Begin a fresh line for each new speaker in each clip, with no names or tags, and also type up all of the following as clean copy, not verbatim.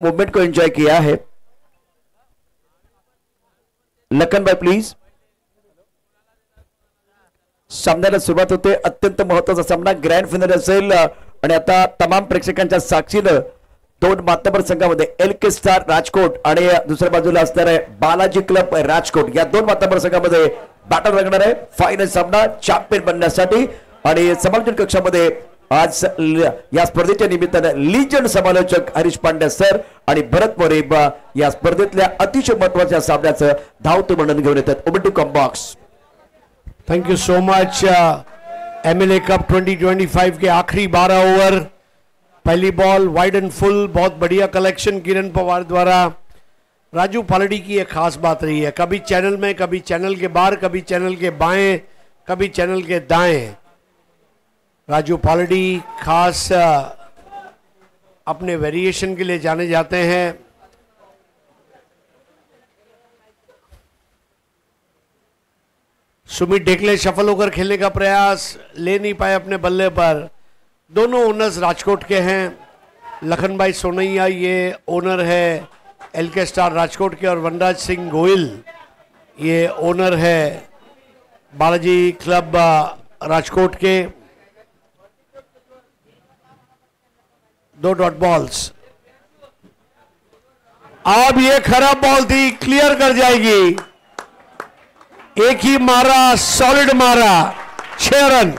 Movement को enjoy किया है। लखन भाई प्लीज। सामन्याला सुरुवात होते। अत्यंत महत्वाचा सामना ग्रँड फिनाले असेल आणि आता तमाम प्रेक्षकांच्या साक्षीनं दोन मातबर संघामध्ये एलके स्टार राजकोट आणि दुसऱ्या बाजूला असणार आहे बालाजी क्लब राजकोट, या दोन मातबर संघामध्ये बॅटल रंगणार आहे फायनल सामना चॅम्पियन बनण्यासाठी। आणि समालोचन कक्षामध्ये आज या स्पर्धेच्या निमित्तानं लीजंड समालोचक हरीश पांड्या सर आणि भरत मोरे या स्पर्धेतल्या अतिशय महत्वाच्या सामन्याचं धावतं वर्णन घेऊन येतात। Over to come box.
Thank you so much. MLA cup 2025 के आखिरी 12 ओवर, पहली बॉल वाइड एंड फुल, बहुत बढ़िया कलेक्शन किरण पवार द्वारा। राजू पालड़ी की एक खास बात रही है, कभी चैनल में, कभी चैनल के बाहर, कभी चैनल के बाएं, कभी चैनल के दाएं। राजू पालड़ी खास अपने वेरिएशन के लिए जाने जाते हैं। सुमित डेकले शफल होकर खेलने का प्रयास, ले नहीं पाए अपने बल्ले पर। दोनों ओनर्स राजकोट के हैं। लखन भाई सोनैया ये ओनर है एलके स्टार राजकोट के, और वनराज सिंह गोयल ये ओनर है बालाजी क्लब राजकोट के। दो डॉट बॉल्स। अब ये खराब बॉल थी, क्लियर कर जाएगी। एक ही मारा, सॉलिड मारा, 6 रन।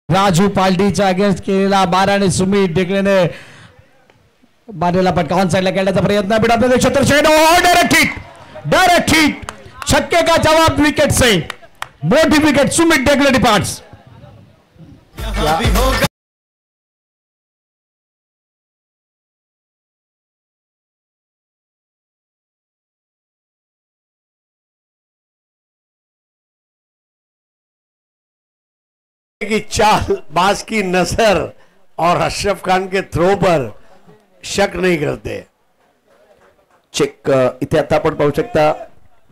राजू पालडीच्या अगेन्स्ट केलेला 12 सुमित डेकलेने बारेला पटका ऑन साइडला खेळण्याचा प्रयत्न, बेटा आपल्या क्षेत्रक्षण डायरेक्ट हिट, छक्के का जवाब विकेट से, मोटी विकेट सुमित डेकले डिपार्ट्स।
की चाल, बाज की नजर और अशरफ खान के थ्रो पर शक नहीं करते।
चेक इथे आता आपण पाहू शकता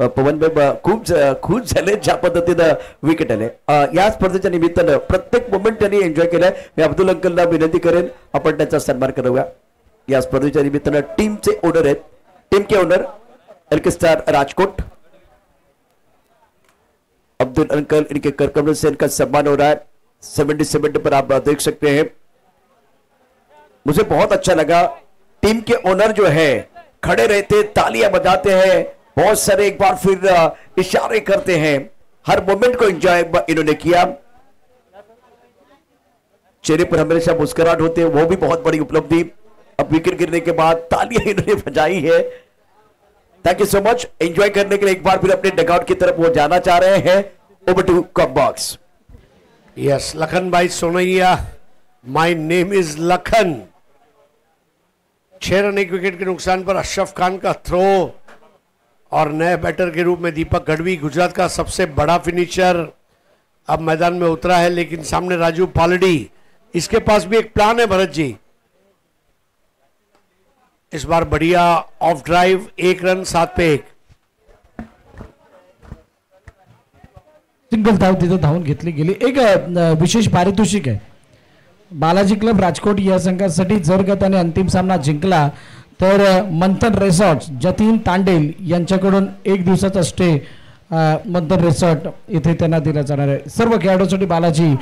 पवन भाई खूप खुश झाले ज्या पद्धतीनं विकेट आले। या स्पर्धेच्या निमित्तानं प्रत्येक मोमेंट त्यांनी एन्जॉय केलाय। मी अब्दुल अंकलला विनंती करेन आपण त्यांचा सन्मान करूया। या स्पर्धेच्या निमित्तानं टीमचे ओनर आहेत, टीम के owner L K star Rajkot Abdul uncle, इनके करकमल से इनका सम्मान हो रहा है। 70 पर आप देख सकते हैं। मुझे बहुत अच्छा लगा, टीम के ओनर जो है खड़े रहते, तालियां बजाते हैं, बहुत सारे एक बार फिर इशारे करते हैं, हर मोमेंट को एंजॉय इन्होंने किया। चेहरे पर हमेशा मुस्कुराहट होते हैं, वो भी बहुत बड़ी उपलब्धि। अब विकेट गिरने के बाद तालियां इन्होंने बजाई है। Thank you so much. Enjoy करने के लिए एक बार फिर अपने डगआउट की तरफ वो जाना चाह रहे हैं। Over to come box.
Yes, Lakhan भाई Sonaiya, my name is Lakhan. 6 run 1 wicket के नुकसान पर अशरफ खान का थ्रो, और नए बैटर के रूप में दीपक गढ़वी, गुजरात का सबसे बड़ा फिनिशर, अब मैदान में उतरा है। लेकिन सामने राजू पालड़ी, इसके पास भी एक प्लान है भरत जी। इस बार बढ़िया ऑफ ड्राइव, 1 रन 7 पे 1।
सिंगल धाव तिथं धावून घेतली गेली। एक विशेष पारितोषिक आहे बालाजी क्लब राजकोट या संघासाठी। जर का त्याने अंतिम सामना जिंकला तर मंथन रिसॉर्ट जतीन तांडेल यांच्याकडून 1 दिवसाचा स्टे मंथन रिसॉर्ट इथे त्यांना दिला जाणार आहे। सर्व खेळाडूंसाठी बालाजी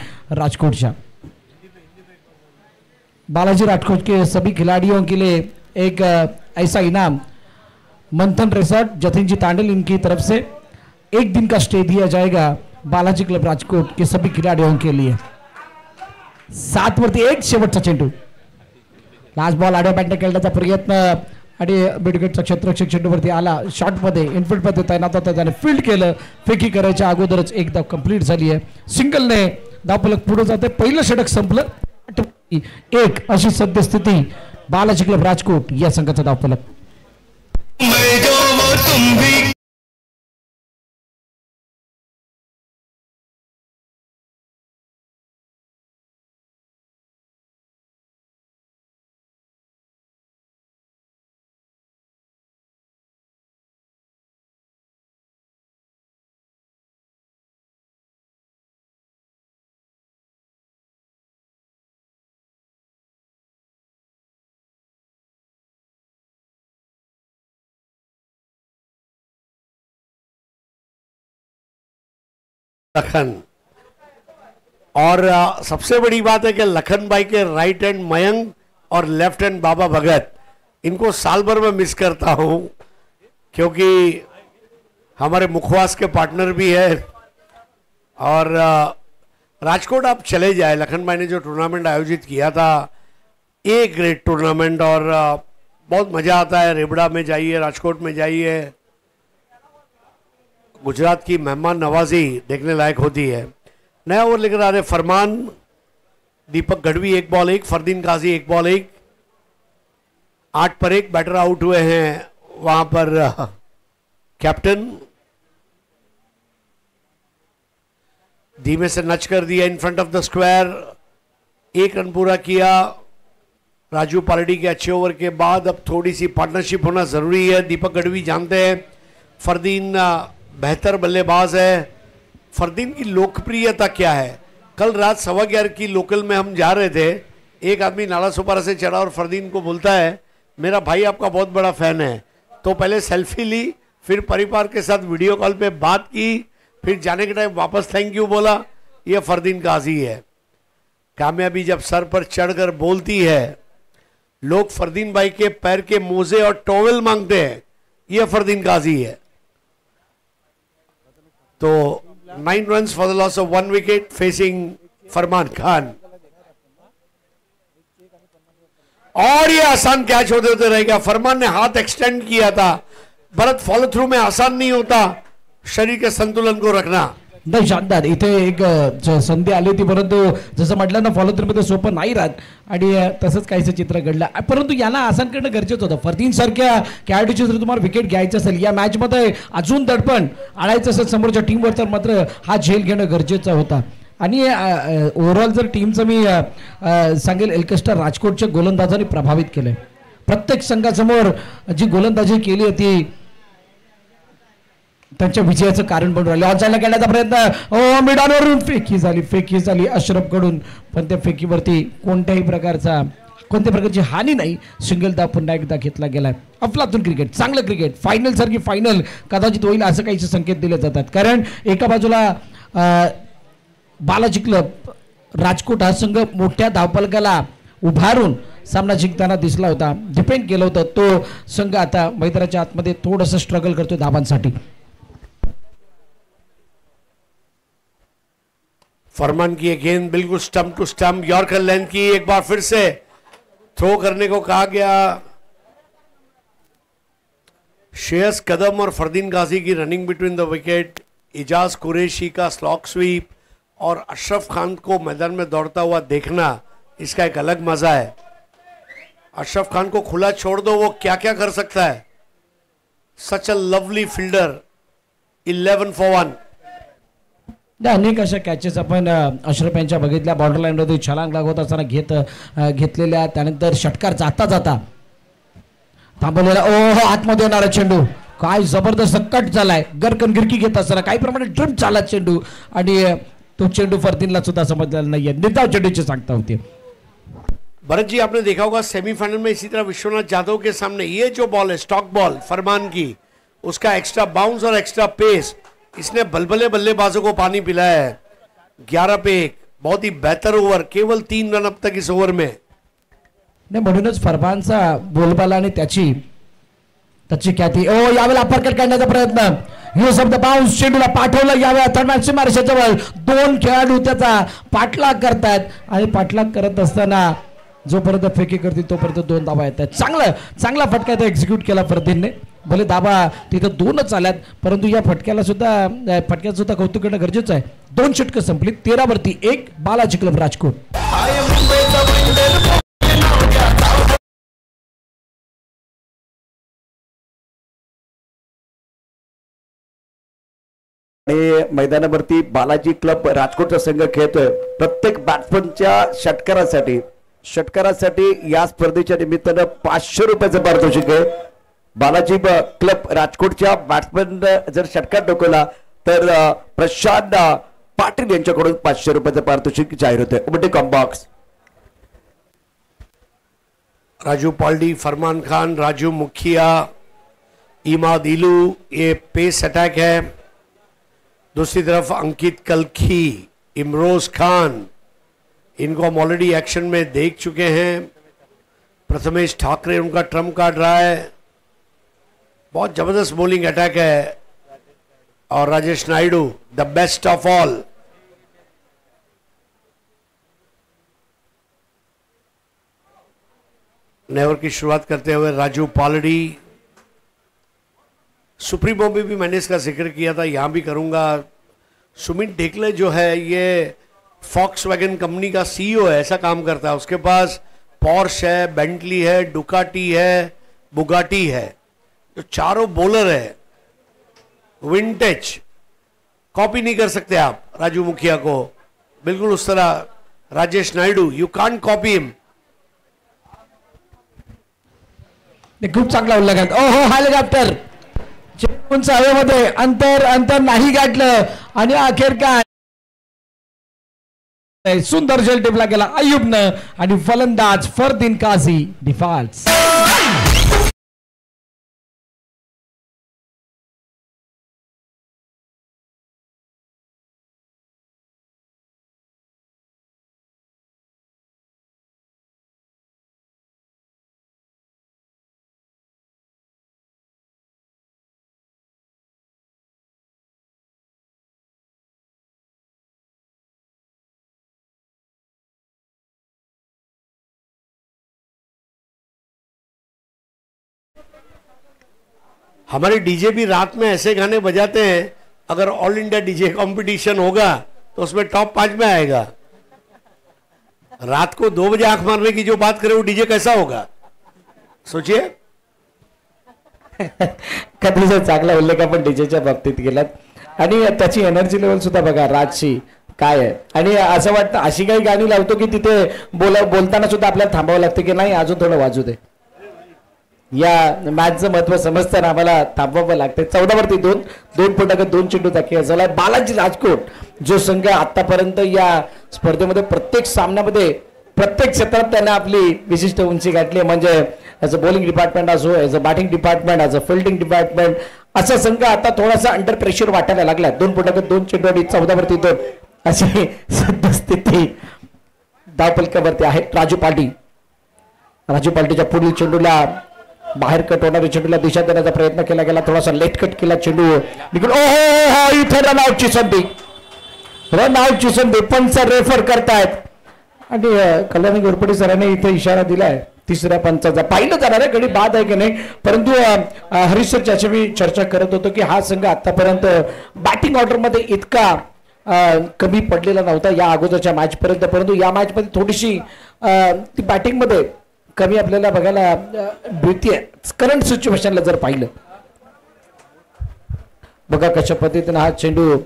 राजकोट के सभी खिलाड़ियों के लिए एक ऐसा इनाम मंथन रिसॉर्ट जतीन जी तांडेल इनकी तरफ से 1 दिन का स्टे दिया जाएगा बालाजी क्लब राजकोट के सभी खिलाड़ियों के लिए। 7 वरती 1 शेवटचा चेंडू, लास्ट बॉल आडव्या बॅटने खेळण्याचा प्रयत्न आणि मिडविकेटचा क्षेत्ररक्षक चेंडूवरती आला, शॉट मध्ये इनफिल्ड मध्ये तैनात होता, त्याने फील्ड केलं। फेकी करायच्या अगोदरच एक धाव कंप्लीट झाली आहे। सिंगलने धावफलक पुढे जाते, पहिलं षटक संपलं। 1 अशी सद्यस्थिती बालाजी क्लब राजकोट या संघाचा धावफलक।
लखन। और सबसे बड़ी बात है कि लखन भाई के राइट हैंड मयंक और लेफ्ट हैंड बाबा भगत, इनको साल भर में मिस करता हूं, क्योंकि हमारे मुखवास के पार्टनर भी है। और राजकोट आप चले जाए, लखन भाई ने जो टूर्नामेंट आयोजित किया था, एक ग्रेट टूर्नामेंट, और बहुत मजा आता है। रेबड़ा में जाइए, राजकोट में जाइए, गुजरात की मेहमान नवाजी देखने लायक होती है। नया ओवर लेकर आ रहे फरमान, दीपक गढ़वी 1 बॉल 1, फरदीन काजी 1 बॉल 1, 8 पर 1 बैटर आउट हुए हैं वहां पर कैप्टन। धीमे से नच कर दिया in front of the square, 1 run पूरा किया। राजू पालड़ी के अच्छे ओवर के बाद अब थोड़ी सी पार्टनरशिप होना जरूरी है। दीपक गढ़वी जानते हैं फरदीन बेहतर बल्लेबाज है। फरदीन की लोकप्रियता क्या है? कल रात 11:15 की लोकल में हम जा रहे थे, एक आदमी नाला सुपारा से चढ़ा और फरदीन को बोलता है मेरा भाई आपका बहुत बड़ा फैन है। तो पहले सेल्फी ली, फिर परिवार के साथ वीडियो कॉल पे बात की, फिर जाने के टाइम वापस थैंक यू बोला। यह फरदीन काजी है। कामयाबी जब सर पर चढ़कर बोलती है, लोग फरदीन भाई के पैर के मोजे और टॉवेल मांगते हैं, यह फरदीन काजी है। तो 9 runs for the loss of 1 wicket facing फरमान खान। और ये आसान कैच होते होते रहेगा। फरमान ने हाथ एक्सटेंड किया था। भरत फॉलो थ्रू में आसान नहीं होता शरीर के संतुलन को रखना।
नाही, शानदार इथे एक संधी आली होती, परंतु जसं म्हटलं ना फॉलो थ्रू मध्ये सोपं नाही राहत, आणि तसंच काहीसं चित्र घडलं। परंतु याला आसान करणं गरजेचं होतं। फरदीन सारख्या खेळाडूची जर तुम्हाला विकेट घ्यायचं असेल, या मॅच मध्ये अजून दडपण आणायचं असेल समोरच्या टीमवर, तर मात्र हा झेल घेणं गरजेचं होता। आणि ओव्हरऑल जर टीमचं मी सांगेल, एल्केस्टर राजकोटच्या गोलंदाजांनी प्रभावित केलंय। प्रत्येक संघासमोर जी गोलंदाजी केली होती त्यांच्या विजयाचं कारण बनून राहिले। ऑनसाइडला खेळण्याचा प्रयत्न, मिडॉनवरून फेकी झाली अशरफ कडून, पण त्या फेकीवरती कोणत्याही प्रकारची हानी नाही। सिंगल धाव पुन्हा एकदा घेतला गेलाय। अफलातून क्रिकेट, चांगलं क्रिकेट, फायनल सारखी फायनल कदाचित होईल असं काही संकेत दिले जातात। कारण एका बाजूला बालाजी क्लब राजकोट हा संघ मोठ्या धावफलकाला उभारून सामना जिंकताना दिसला होता, डिपेंड केलं होतं। तो संघ आता मैदानाच्या आतमध्ये थोडंसं स्ट्रगल करतोय धावांसाठी।
फरमान की गेंद बिल्कुल stump to stump, yorker length की, एक बार फिर से थ्रो करने को कहा गया। श्रेयस कदम और फरदीन गाजी की running between the wicket, Ijaz Qureshi का स्लॉक स्वीप और अशरफ खान को मैदान में दौड़ता हुआ देखना, इसका एक अलग मजा है। अशरफ खान को खुला छोड़ दो, वो क्या क्या कर सकता है। सच अ लवली फील्डर, 11 for 1।
अनेक अशा कॅचेस आपण अशरफ यांच्या बघितल्या, बॉर्डर लाईनमध्ये छलांग लागवत असताना घेतलेल्या, त्यानंतर षटकार जाता जाता थांबवलेला, ओहो आतमध्ये येणारा चेंडू, काय जबरदस्त कट झालाय, गरकन गिरकी घेत असताना काही प्रमाणात ड्रिफ्ट झाला चेंडू, आणि तो चेंडू फरदीनला सुद्धा समजलेला नाहीये। निर्धाव चेंडूची सांगता होती।
भरत जी, आपने देखा होगा सेमीफाइनल में इसी तरह विश्वनाथ जाधव के सामने ये जो बॉल है स्टॉक बॉल फरमान की, उसका एक्स्ट्रा बाउंस और एक्स्ट्रा पेस, इसने बलबले बल्लेबाजों को पानी पिलाया है। 11 पे 1, बहुत ही बेहतर ओवर, केवल 3 रन अब तक इस ओवर में।
नाही, म्हणूनच फरमानचा बोलबाला आणि त्याची ख्याती। यावेळेला अपरकट करण्याचा प्रयत्न, युज ऑफ द बाउन्स, चेंडूला पाठवलं यावेळेला थर्ड सीमारेषेच्या जवळ, 2 खेळाडू त्याचा पाठलाग करतात, आणि पाठलाग करत असताना जोपर्यंत फेकी करतील तोपर्यंत 2 धावा येतात। चांगला फटका तो एक्झिक्यूट केला फरदीनने। भले धावा तिथं 2च आल्यात, परंतु या फटक्यात सुद्धा कौतुक करणं गरजेचं आहे। 2 षटकं संपली, 13 वरती 1, बालाजी क्लब राजकोट।
आणि मैदानावरती बालाजी क्लब राजकोटचा संघ खेळतोय। प्रत्येक बॅट्समनच्या षटकारासाठी या स्पर्धेच्या निमित्तानं 500 रुपयाचं पारितोषिक आहे। बालाजी क्लब राजकोटच्या बॅट्समन जर षटकार ठोकला तर प्रशांत पाटील यांच्याकडून 500 रुपयाचं पारितोषिक जाहीर होते। उमटे कॉम्बॉक्स,
राजू पालडी, फरमान खान, राजू मुखिया, इमाद इलू, ये पेस अटैक है। दूसरी तरफ अंकित कलखी, इमरोज खान, इनको हम ऑलरेडी एक्शन में देख चुके हैं। प्रथमेश ठाकरे उनका ट्रम्प काट रहा है। बहुत जबरदस्त बॉलिंग अटैक है और Rajesh Naidu the best of all. Never की शुरुआत करते हुए राजू पालड़ी। सुप्रीमो में भी मैंने इसका जिक्र किया था, यहां भी करूंगा। सुमित ढेकले जो है ये फॉक्सवैगन कंपनी का सीईओ है, ऐसा काम करता है। उसके पास पॉर्श है, बेंटली है, डुकाटी है, बुगाटी है। जो चारों बॉलर है विंटेज, कॉपी नहीं कर सकते आप राजू मुखिया को, बिल्कुल उस तरह Rajesh Naidu, you can't copy him.
खूप चांगला उल्लेख। ओहो, हेलिकॉप्टर उंच हवेमध्ये अंतर नाही गाठलं आणि अखेर काय सुंदर झेल टिपला गेला अयुबनं आणि फलंदाज फरदीन काझी डिफॉल्ट।
हमारे डीजे भी रात में ऐसे गाने बजाते हैं, अगर ऑल इंडिया डीजे कंपटीशन होगा तो उसमें टॉप 5 में आएगा। रात को 2 बजे आंख मारने की जो बात करे वो डीजे कैसा होगा, सोचिए।
कधीचा चांगला उल्लेख आपण डीजेच्या बाबतीत केलात आणि त्याची एनर्जी लेवल सुद्धा बघा राजची काय आहे। आणि असं वाटतं अशी काही गाणी लावतो की तिथे बोलताना सुद्धा आपल्याला थांबावं लागतं की नाही अजून थोडं वाजू दे। या मॅचचं महत्व समजताना आम्हाला थांबवावं लागतं। 14 वरती 2 फुटाकडे 2 चेंडूचा खेळ झाला। बालाजी राजकोट जो संघ आतापर्यंत या स्पर्धेमध्ये प्रत्येक सामन्यामध्ये प्रत्येक क्षेत्रात त्याने आपली विशिष्ट उंची गाठली, म्हणजे ॲज अ बॉलिंग डिपार्टमेंट असो, as a batting department, as a fielding department, असा संघ आता थोडासा अंडर प्रेशर वाटायला लागला। 2 फुटाकडे 2 चेंडू आणि 14 वरती 2 अशी सद्यस्थिती धावपलकावरती आहे। राजू पार्टीच्या पुढील चेंडूला बाहेर कट होणाऱ्या चेंडूला दिशा देण्याचा प्रयत्न केला गेला, थोडासा लेट कट केला चेंडू निघून। ओहो, इथे रनआउटची संधी पंच रेफर करतायत आणि कल्याणी घोरपडे सरांनी इथे इशारा दिलाय तिसऱ्या पंचाचा। पाहिलं जाणार आहे गडी बाद आहे की नाही, परंतु हरीश सर ज्याची मी चर्चा करत होतो की हा संघ आतापर्यंत बॅटिंग ऑर्डर मध्ये इतका कमी पडलेला नव्हता या अगोदरच्या मॅच पर्यंत, परंतु या मॅच मध्ये थोडीशी ती बॅटिंग मध्ये कमी आपल्याला बघायला मिळते करंट सिच्युएशनला जर पाहिलं। बघा कशा पद्धतीने हा चेंडू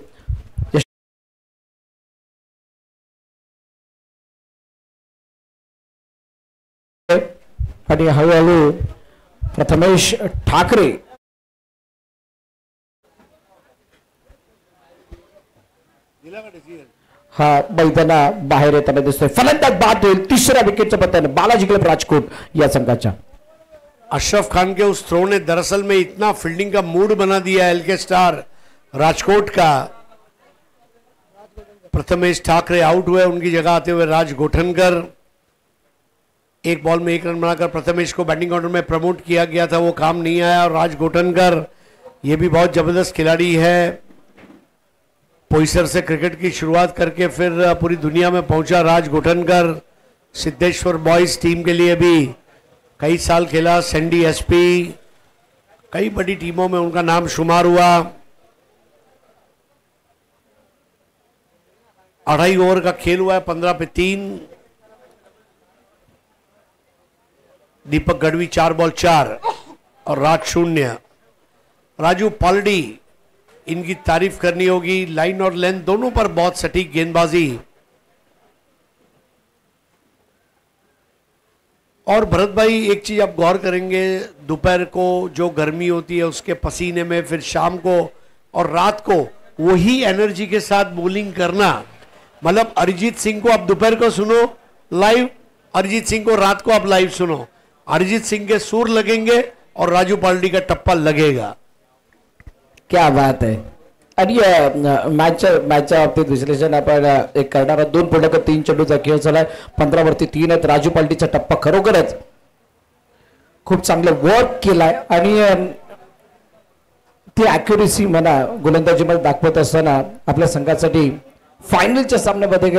आणि हळूहळू प्रथमेश ठाकरे हा मैदाना बाहेर येताना दिसतोय। फलंदाज बाद होईल, तिसऱ्या विकेटचं पतन बालाजी क्लब राजकोट या संघाच्या।
अशरफ खान के उस थ्रो ने दरअसल में इतना फील्डिंग का मूड बना दिया एलके स्टार राजकोट का। प्रथमेश ठाकरे आउट हुए, उनकी जगह आते हुए राज गोठनकर। एक बॉल में 1 रन बनाकर प्रथमेश को बैटिंग ऑर्डर में प्रमोट किया गया था, वो काम नहीं आया। और राज गोठनकर ये भी बहुत जबरदस्त खिलाड़ी है, पोईसर से क्रिकेट की शुरुआत करके फिर पूरी दुनिया में पहुंचा राज गोठनकर। सिद्धेश्वर बॉयज टीम के लिए भी कई साल खेला, सैंडी एसपी, कई बड़ी टीमों में उनका नाम शुमार हुआ। 2.5 ओवर का खेल हुआ है, 15 पे 3। दीपक गढ़वी 4 बॉल 4 और राज 0। राजू पालड़ी, इनकी तारीफ करनी होगी, लाइन और लेंथ दोनों पर बहुत सटीक गेंदबाजी। और भरत भाई एक चीज आप गौर करेंगे, दोपहर को जो गर्मी होती है उसके पसीने में, फिर शाम को और रात को वही एनर्जी के साथ बॉलिंग करना, मतलब अरिजीत सिंह को आप दोपहर को सुनो लाइव, अरिजीत सिंह को रात को आप लाइव सुनो, अरिजीत सिंह के सुर लगेंगे और राजू पालड़ी का टप्पा लगेगा।
क्या बात है,
आणि मॅचच्या बाबतीत विश्लेषण आपण एक करणार आहोत. 2.3 चेंडूचा खेळ झालाय, 15 वरती 3 आहेत. राजू पालटीचा टप्पा खरोखरच खूप चांगलं वर्क केलाय आणि ती अॅक्युरेसी म्हणा गोलंदाजीमध्ये दाखवत असताना आपल्या संघासाठी फायनलच्या सामन्यामध्ये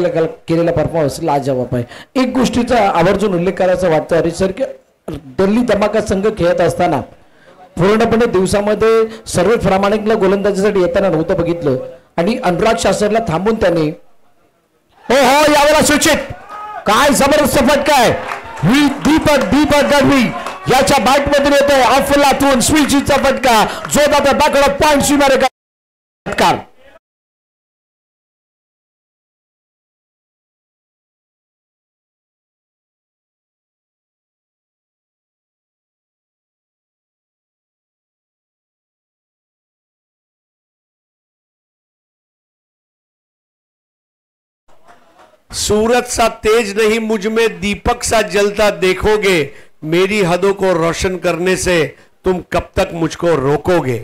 केलेला परफॉर्मन्स लाजवाब आहे. एक गोष्टीचा आवर्जून उल्लेख करायचा वाटतो हरीश सर की दिल्ली धमाका संघ खेळत असताना पूर्णपणे दिवसामध्ये सर्व प्रामाणिकला गोलंदाजीसाठी येताना नव्हतं बघितलं आणि अनुराग शास्त्रीला थांबून त्यांनी हो यावेळेला सूचित काय जबरदस्त फटका आहे. ही दीपक गढवी याच्या बॅट मधून येतोय अफलातून स्विचचा फटका जो दादा बॅकडे पॉइंट स्वीमारे फटकार.
सूरज सा तेज नहीं मुझ में दीपक सा जलता देखोगे, मेरी हदों को रोशन करने से तुम कब तक मुझको रोकोगे.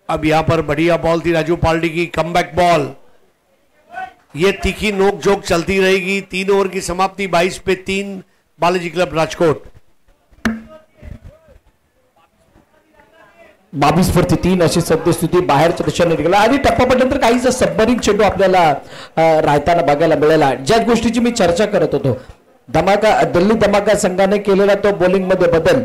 अब यहां पर बढ़िया बॉल थी राजू पाल्टी की, कमबैक बॉल. ये तीखी नोक झोंक चलती रहेगी. 3 ओवर की समाप्ति 22 पे 3 बालाजी क्लब राजकोट.
22 वरती 3 अशी सद्यस्थिती बाहेरच्या दिशेने निघाला आणि टप्पापट्यानंतर काहीच सबमरीन चेंडू आपल्याला राहताना बघायला मिळाला. ज्या गोष्टीची मी चर्चा करत होतो, दिल्ली धमाका संघाने केलेला तो बॉलिंग मध्ये बदल,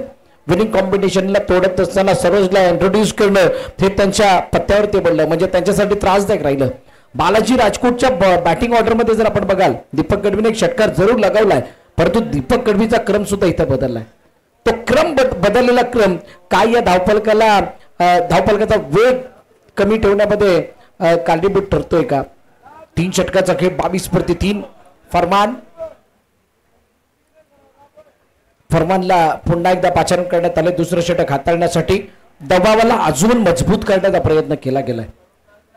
विनिंग कॉम्बिनेशनला तोडत असताना सरोजला इंट्रोड्यूस करणं हे त्यांच्या पत्त्यावरती पडलं, म्हणजे त्यांच्यासाठी त्रासदायक राहिलं. बालाजी राजकोटच्या बॅटिंग ऑर्डरमध्ये जर आपण बघाल, दीपक गढवीने एक षटकार जरूर लगावलाय, परंतु दीपक गढवीचा क्रम सुद्धा इथं बदललाय. तो क्रम बदललेला क्रम काय या धावफलकाचा वेग कमी ठेवण्यामध्ये कारणीभूत ठरतोय का? 3 षटकाचा खेळ 22 वरती 3. फरमानला पुन्हा एकदा पाचारण करण्यात आले. दुसरं षटक हाताळण्यासाठी दबावाला अजून मजबूत करण्याचा प्रयत्न केला गेलाय.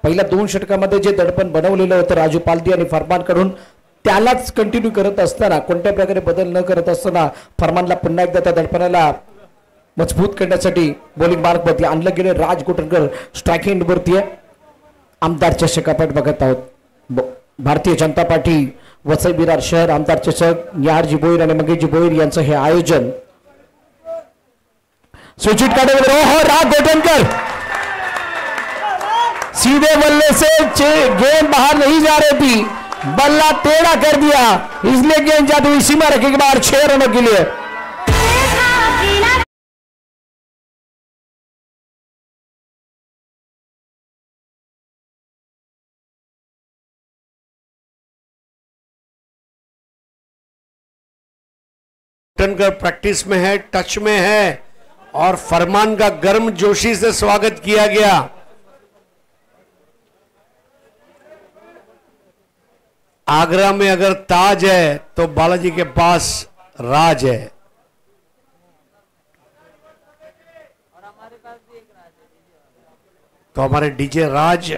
पहिल्या 2 षटकामध्ये जे दडपण बनवलेलं होतं राजू पालती आणि फरमान कडून, त्यालाच कंटिन्यू करत असताना, कोणत्या प्रकारे बदल न करत असताना फरमानला पुन्हा एकदा त्या दडपणाला मजबूत करण्यासाठी बॉलिंग मार्क बदले आणलं गेले. राज गोटनकर स्ट्रायकिंग वरती आहे. आमदार चषक आपण बघत आहोत. भारतीय जनता पार्टी वसई विरार शहर आमदार चषक, निहारजी भोईर आणि मंगेशजी भोईर यांचं हे आयोजन. स्विच काढे राज गोटनकर सीधे बल्ले से गेंद बाहर नहीं जा रही थी, बल्ला टेढ़ा कर दिया, इसलिए गेंद जाती हुई सीमा रखी के बाहर 6 रनों के लिए.
टनकर प्रैक्टिस में है, टच में है और फरमान का गर्म जोशी से स्वागत किया गया. आगरा में अगर ताज है तो बालाजी के पास राज है. तो हमारे डीजे राज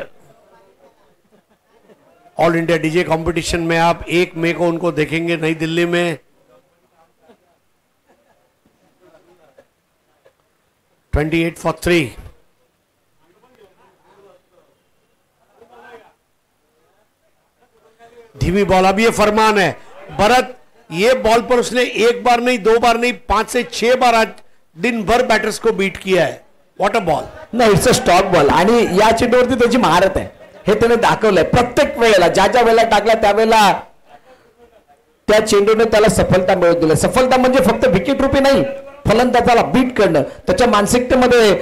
ऑल इंडिया डीजे कंपटीशन में आप 1 मई को उनको देखेंगे नई दिल्ली में. 28 for 3. धीमी बॉल. अब ये फरमान है भरत, ये बॉल पर उसने 1 बार नहीं 2 बार नहीं 5 से 6 बार आज दिन भर बैटर्स को बीट किया है. What a ball.
नाही, इट्स अ स्टॉक बॉल आणि या चेंडूवरती त्याची महारत आहे हे त्याने दाखवलंय. प्रत्येक वेळेला ज्या वेळेला टाकला त्यावेळेला त्या चेंडूने त्याला सफलता मिळवून दिली. सफलता म्हणजे फक्त विकेट रूपी नाही, फलंदाजाला बीट करणं, त्याच्या मानसिकतेमध्ये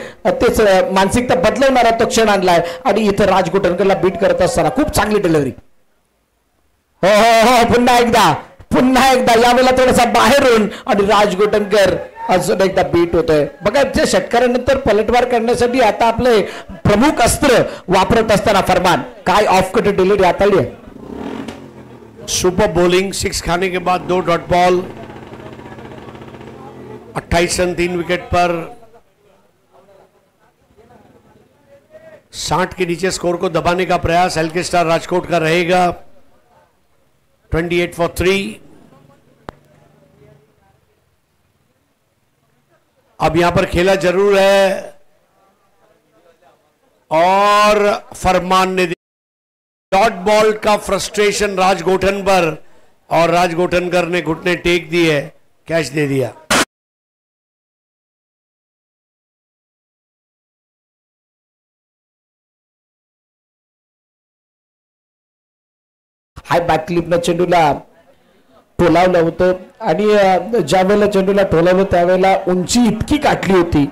तेच मानसिकता बदलवणारा तो क्षण आणलाय. आणि इथं राज गोटनकरला बीट करत असताना खूप चांगली डिलिव्हरी. हो हो हो, पुन्हा एकदा यावेळेला थोडासा बाहेरून आणि राज गोटनकर अजून एकदा बीट होतोय. बघा, त्या षटकारानंतर पलटवार करण्यासाठी आता आपले प्रमुख अस्त्र वापरत असताना फरमान काय ऑफ कट डिलिव्हरी हाताळली आहे.
Super bowling. 6 खाने के बाद 2 डॉट बॉल. 28 रन 3 विकेट पर. 60 के नीचे स्कोर को दबाने का प्रयास एलके स्टार राजकोट का रहेगा. 28 for 3. अब यहां पर खेला जरूर है. और फरमान ने डॉट बॉल का फ्रस्ट्रेशन राज गोठन पर, और राज गोठनकर ने घुटने टेक दिए, कैच दे दिया।
हाय बॅक क्लिपनं चेंडूला टोलावलं होतं आणि ज्या वेळेला चेंडूला टोलावलं त्यावेळेला उंची इतकी काटली होती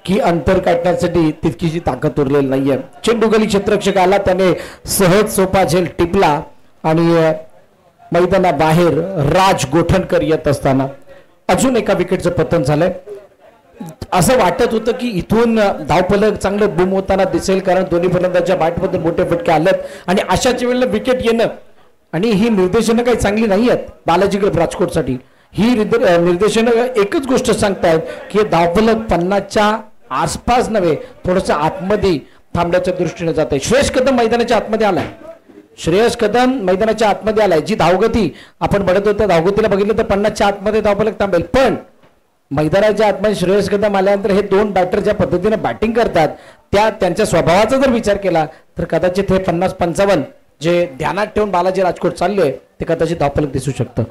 की अंतर काढण्यासाठी तितकीची ताकद उरलेली नाहीये। चेंडू गली क्षेत्ररक्षक आला, त्याने सहज सोपा झेल टिपला आणि मैदानाबाहेर राज गोठणकर येत असताना अजून एका विकेटचं पतन झालंय। असं वाटत होतं की इथून धावफलक चांगलं बूम होताना दिसेल, कारण दोन्ही फलंदाजांच्या बॅटमधून मोठे फटके आलेत आणि अशाच वेळेला विकेट येणं आणि ही निर्देशनं काही चांगली नाही आहेत बालाजी क्लब राजकोटसाठी। ही निर्देशनं एकच गोष्ट सांगतायत की धावफलक 50च्या आसपास नव्हे, थोडंसं आतमध्ये थांबण्याच्या दृष्टीने जात आहे। श्रेयस कदम मैदानाच्या आतमध्ये आलाय, श्रेयस कदम मैदानाच्या आतमध्ये आलाय। जी धावगती आपण बघत होतो, धावगतीला बघितलं तर 50च्या आतमध्ये धावफलक थांबेल, पण मैदानाच्या आतमध्ये श्रेयस कदम आल्यानंतर हे दोन बॅटर ज्या पद्धतीने बॅटिंग करतात त्यांच्या स्वभावाचा जर विचार केला तर कदाचित हे 50-55 जे ध्यानात ठेवून बालाजी राजकोट चालले ते कदाचित धावफलक दिसू शकतं।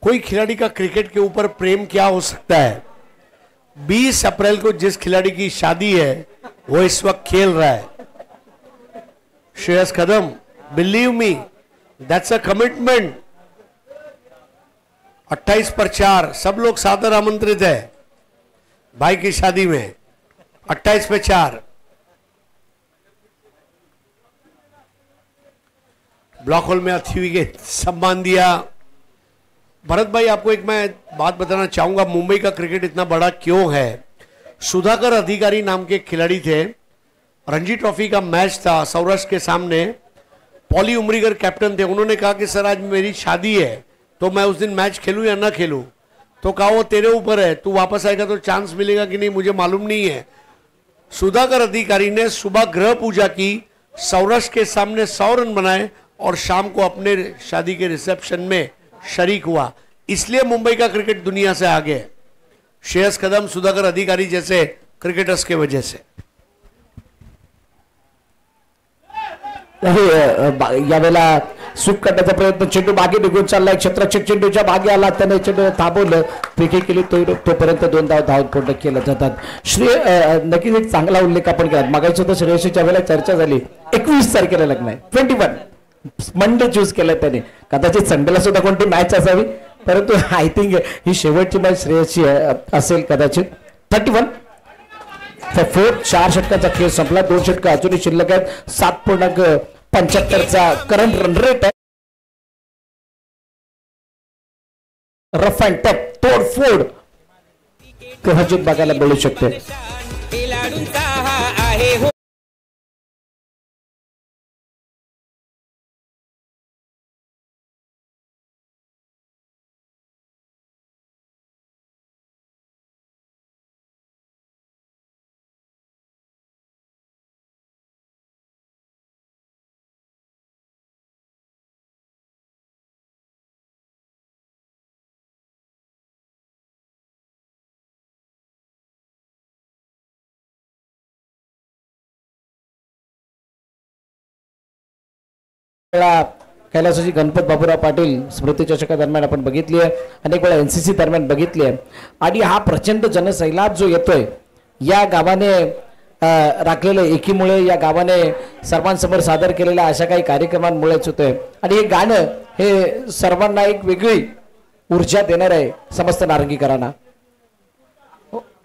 कोई खिलाड़ी का क्रिकेट के ऊपर प्रेम क्या हो सकता है। 20 अप्रैल को जिस खिलाड़ी की शादी है वो इस वक्त खेल रहा है, Shreyas Kadam. Believe me, that's a commitment. 28 पर 4 सब लोग सादर आमंत्रित है भाई की शादी में। 28 पे 4 ब्लॉक होल में आती हुई के सम्मान दिया। भरत भाई, आपको एक मैं बात बताना चाहूंगा, मुंबई का क्रिकेट इतना बड़ा क्यों है। सुधाकर अधिकारी नाम के खिलाड़ी थे, रणजी ट्रॉफी का मैच था सौराष्ट्र के सामने, पॉली उमरीगर कैप्टन थे। उन्होंने कहा कि सर आज मेरी शादी है तो मैं उस दिन मैच खेलूं या ना खेलूं, तो कहा वो तेरे ऊपर है, तू वापस आएगा तो चांस मिलेगा कि नहीं मुझे मालूम नहीं है। सुधाकर अधिकारी ने सुबह ग्रह पूजा की, सौराष्ट्र के सामने 100 रन बनाए और शाम को अपने शादी के रिसेप्शन में शरीक हुआ। इसलिए मुंबई का क्रिकेट दुनिया से आगे है, श्रेयस कदम, सुधाकर अधिकारी जैसे क्रिकेटर्स के वजह से।
यावेळेला स्वीप करण्याचा प्रयत्न, चेंडू मागे निघून चाललाय, क्षेत्ररक्षक चेंडूच्या मागे आला, त्याने चेंडू थांबवलं, फेकी केली, तोपर्यंत 2 धाव धावपूर्ण केल्या जातात। नक्कीच एक चांगला उल्लेख आपण केला। मागायचं होतं श्रेयसच्या वेळेला चर्चा झाली, 21 तारखेला लग्न आहे, 21 मंडे चूज केलं त्याने। कदाचित संडेला सुद्धा कोणती मॅच असावी, परंतु आय थिंक ही शेवटची मॅच श्रेयसची असेल कदाचित। 31 4 षटकांचा खेळ संपला, 2 षटकं अजूनही शिल्लक आहेत, 7.75चा करंट रन रेट आहे। रफ अँड टफ तोडफोड कदाचित बघायला मिळू शकते। कैलासाची गणपत बाबूराव पाटील स्मृती चषका दरम्यान आपण बघितली आहे, अनेक वेळा एनसीसी दरम्यान बघितली आहे आणि हा प्रचंड जनसैलाब जो येतोय या गावाने राखलेल्या एकीमुळे, या गावाने सर्वांसमोर सादर केलेल्या अशा काही कार्यक्रमांमुळेच होतोय आणि हे गाणं हे सर्वांना एक वेगळी ऊर्जा देणार आहे समस्त नारंगीकरांना।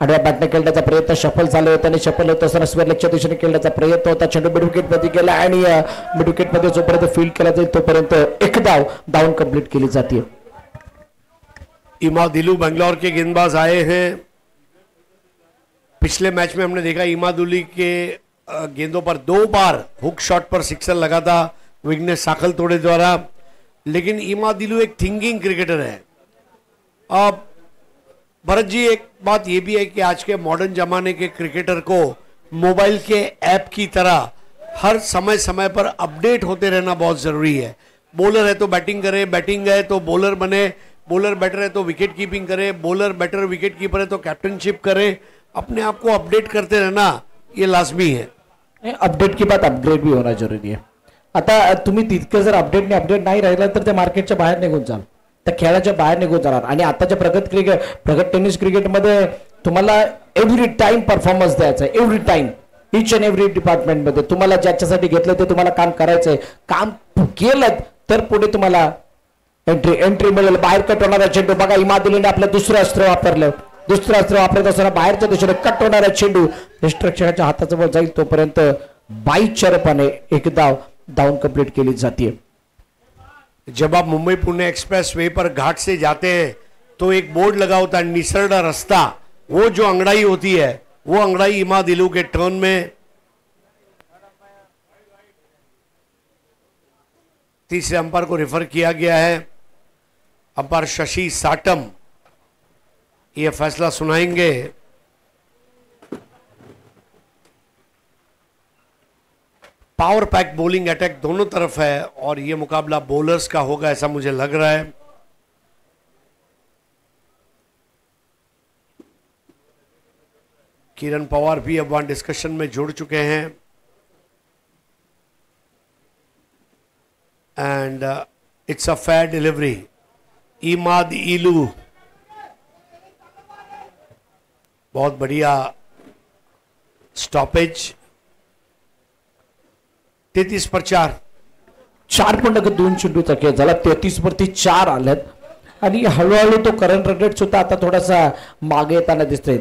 आडव्या बॅटने खेळण्याचा प्रयत्न सफल झाला होता आणि सफल होत असताना स्क्वेअर लेगच्या दिशेने खेळण्याचा प्रयत्न होता, चेंडू मिड विकेट मध्ये गेला आणि मिड विकेट मध्ये जोपर्यंत फील्ड केला जाईल तोपर्यंत एक डाउन कंप्लीट केली जाते।
इमादुल्ली बेंगलोर के गेंदबाज आए हैं। पिछले मैच में हमने देखा इमादुल्ली के गेंदों पर 2 बार हुक शॉट पर सिक्सर लगा था विघ्नेश साखल तोड़े द्वारा, लेकिन इमादुल्ली एक थिंकिंग क्रिकेटर है। अब भरत जी, एक बात यह भी है कि आज के मॉडर्न जमाने के क्रिकेटर को मोबाइल के ऐप की तरह हर समय समय पर अपडेट होते रहना बहुत जरूरी है। बॉलर है तो बैटिंग करे, बैटिंग है तो बॉलर बने, बॉलर बैटर है तो विकेट कीपिंग करे, बॉलर बैटर विकेट कीपर है तो कैप्टनशिप करे। अपने आप को अपडेट करते रहना ये लाजमी है।
अपडेट की बात अपग्रेड भी होना जरुरी आहे. आता तुम्ही तितकं जर अपडेट नाही राहिला तर त्या मार्केटच्या बाहेर निघून जाल, त्या खेळाच्या बाहेर निघून जाणार. आणि आताच्या प्रगत टेनिस क्रिकेटमध्ये तुम्हाला एव्हरी टाइम परफॉर्मन्स द्यायचा आहे, every time, each and every department मध्ये तुम्हाला ज्याच्यासाठी घेतलं ते तुम्हाला काम करायचंय. काम केलं तर पुढे तुम्हाला एंट्री मिळेल. बाहेर कट होणारा चेंडू बघा, इमादुलीने आपलं दुसरं अस्त्र वापरलं. दुसरं अस्त्र वापरत असताना बाहेरच्या दिशेने कट होणारा चेंडू निष्ठक्षकाच्या हाताजवळ जाईल तोपर्यंत बाईचरपणे एक डाउन कंप्लीट केली जाते.
जब आप मुंबई पुणे एक्सप्रेस वे पर घाट से जाते हैं तो एक बोर्ड लगा होता है निसरडा रास्ता, वो जो अंगड़ाई होती है वो अंगड़ाई इमादिलू के टर्न में तीसरे अंपायर को रेफर किया गया है. अंपायर शशि साटम ये फैसला सुनाएंगे. पावर पैक बॉलिंग अटैक दोनों तरफ है और ये मुकाबला बॉलर्स का होगा ऐसा मुझे लग रहा है. किरण पवार भी अब वहां डिस्कशन में जुड़ चुके हैं and it's a fair delivery. Imad इलू बहुत बढ़िया स्टॉपेज. 33 पर 4
4.2 चेंडूचा खेळ झाला. 33 वरती 4 आलेत आणि हळूहळू तो करंट रेट सुद्धा आता थोडासा मागे येताना दिसतोय.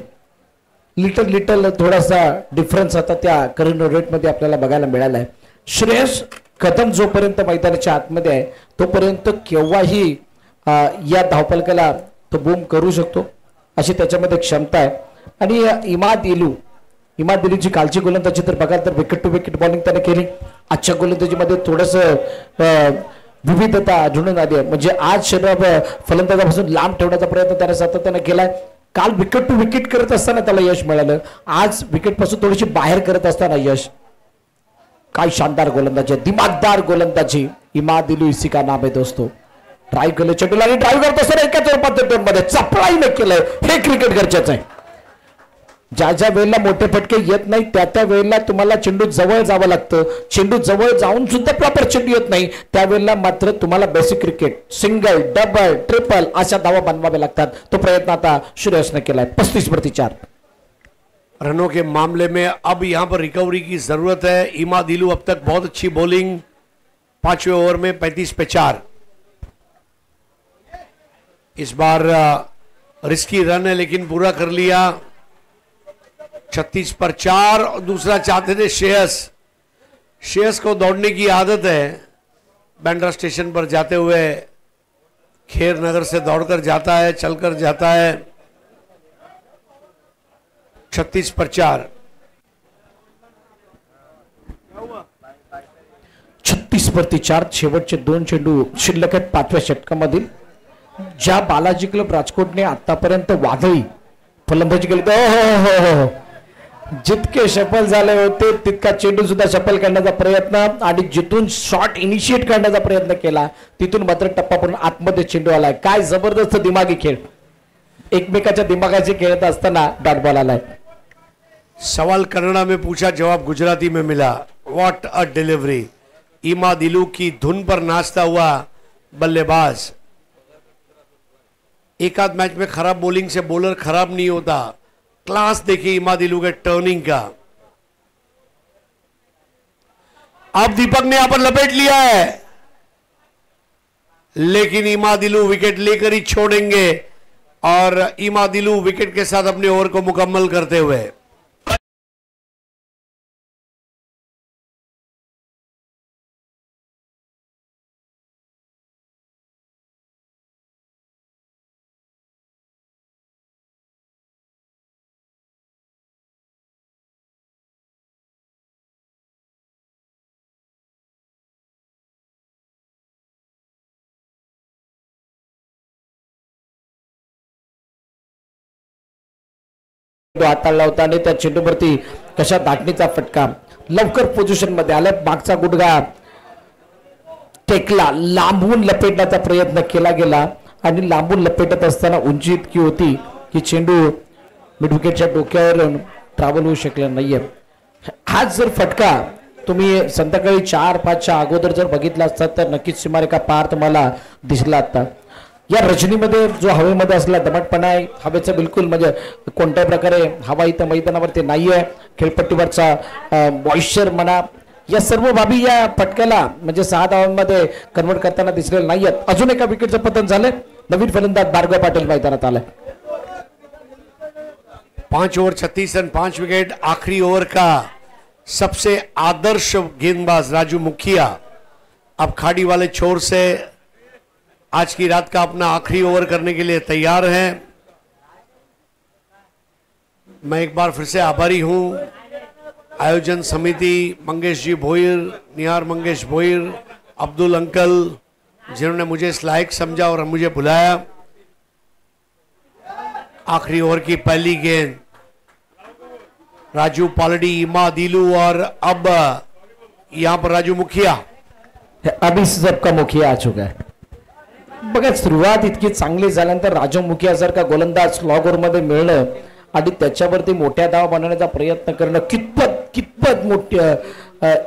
लिटल थोडासा डिफरन्स आता त्या करंट रेट मध्ये आपल्याला बघायला मिळाला आहे. श्रेयस कदम जोपर्यंत मैदानाच्या आतमध्ये आहे तोपर्यंत केव्हाही या धावपलकाला तो बूम करू शकतो अशी त्याच्यामध्ये क्षमता आहे. आणि इमाद इलूची कालची गोलंदाजी तर बघाल तर विकेट टू विकेट बॉलिंग त्याने केली. आजच्या गोलंदाजीमध्ये थोडंसं विविधता आढळून आली आहे. म्हणजे आज शरीर फलंदाजापासून लांब ठेवण्याचा प्रयत्न त्याने सातत्याने केलाय. काल विकेट टू विकेट करत असताना त्याला यश मिळालं, आज विकेट पासून थोडीशी बाहेर करत असताना यश. काय शानदार गोलंदाजी, दिमागदार गोलंदाजी. इमाद इलू इसी का नाम है दोस्तों. ड्राईव्ह केलं चेंडूला आणि ड्राईव्ह करत असताना एकाच पद्धतीमध्ये चपळाईने केलंय. हे क्रिकेट गरजेचं आहे. ज्या ज्या वेळेला मोठे फटके येत नाही त्या वेळेला तुम्हाला चेंडू जवळ जावं लागतं. चेंडू जवळ जाऊन सुद्धा प्रॉपर चेंडू येत नाही त्यावेळेला मात्र तुम्हाला basic cricket single double triple अशा धावा बनवावे लागतात. तो प्रयत्न आता श्रेयसने केलाय. 35 वरती 4
रनों के मामले में अब यहां पर रिकवरी की जरूरत है. इमाद इलू अब तक बहुत अच्छी बॉलिंग. 5वें ओवर में 35 पे 4. इस बार रिस्की रन है लेकिन पूरा कर लिया. 36 पर 4. और दूसरा चाहते थे श्रेयस को दौड़ने की आदत है. बैंड्रा स्टेशन पर जाते हुए खेर नगर से दौड़कर जाता है, चलकर जाता है. 36 पर 4.
36 वरती 4. शेवटचे 2 चेंडू शिल्लक आहेत 5व्या षटकामधील. ज्या बालाजी क्लब राजकोटने आतापर्यंत वादळी फलंदाजी केली हो जितके सफल झाले होते तितका चेंडू सुद्धा सफल करण्याचा प्रयत्न आणि जिथून शॉट इनिशिएट करण्याचा प्रयत्न केला तिथून मात्र टप्पा पडून आतमध्ये चेंडू आलाय. काय जबरदस्त दिमागी खेळ. एकमेकाच्या दिमागाची खेळत असताना डॉट बॉल आलाय.
सवाल कन्नड़ा में पूछा, जवाब गुजराती में मिला. What a delivery. इमाद इलू की धुन पर नाचता हुआ बल्लेबाज. एक आध मैच में खराब बॉलिंग से बॉलर खराब नहीं होता. क्लास देखिए इमाद इलू के टर्निंग का. अब दीपक ने यहां पर लपेट लिया है लेकिन इमाद इलू विकेट लेकर ही छोड़ेंगे और इमाद इलू विकेट के साथ अपने ओवर को मुकम्मल करते हुए
हाताळला होता आणि त्या चेंडूवरती कशा दाटणीचा फटका. लवकर पोझिशन मध्ये आला. मागचा गुडघा टेकला. लांबून लपेटण्याचा प्रयत्न केला गेला आणि लांबून लपेटत असताना उंची इतकी होती की चेंडू मिड विकेटच्या डोक्यावरून ट्रॅव्हल होऊ शकला नाहीये. हाच जर फटका तुम्ही संध्याकाळी 4-5च्या अगोदर जर बघितला असतात तर नक्कीच सीमारेखा पार तुम्हाला दिसला असता. या रजनीमध्ये जो हवेमध्ये असला दमटपणा आहे, हवेचं बिलकुल म्हणजे कोणत्याही प्रकारे हवा इथं मैदानावरती नाही आहे. खेळपट्टीवरचा मॉइश्चर म्हणा, या सर्व बाबी या फटक्याला म्हणजे 6 धावांमध्ये कन्वर्ट करताना दिसलेले नाही आहेत. अजून एका विकेटचं पतन झालंय. नवीन फलंदाज भार्गव पाटील मैदानात आलाय.
5 ओवर 36 रन 5 विकेट. आखिरी ओवर का सबसे आदर्श गेंदबाज राजू मुखिया अब खाड़ी वाले छोर से आज की रात का अपना आखिरी ओवर करने के लिए तैयार हैं. मैं एक बार फिर से आभारी हूं आयोजन समिति मंगेश जी भोईर, निहार मंगेश भोईर, अब्दुल अंकल, जिन्होंने मुझे इस लायक समझा और मुझे बुलाया. आखिरी ओवर की पहली गेंद राजू पालड़ी, इमा दिलू और अब यहां पर राजू मुखिया.
अभी सबका मुखिया आ चुका है. बघा सुरुवात इतकी चांगली झाल्यानंतर राजू मुखिया जर का गोलंदाज स्लॉगर मध्ये मिळणं आणि त्याच्यावरती मोठ्या धावा बनवण्याचा प्रयत्न करणं कितपत मोठं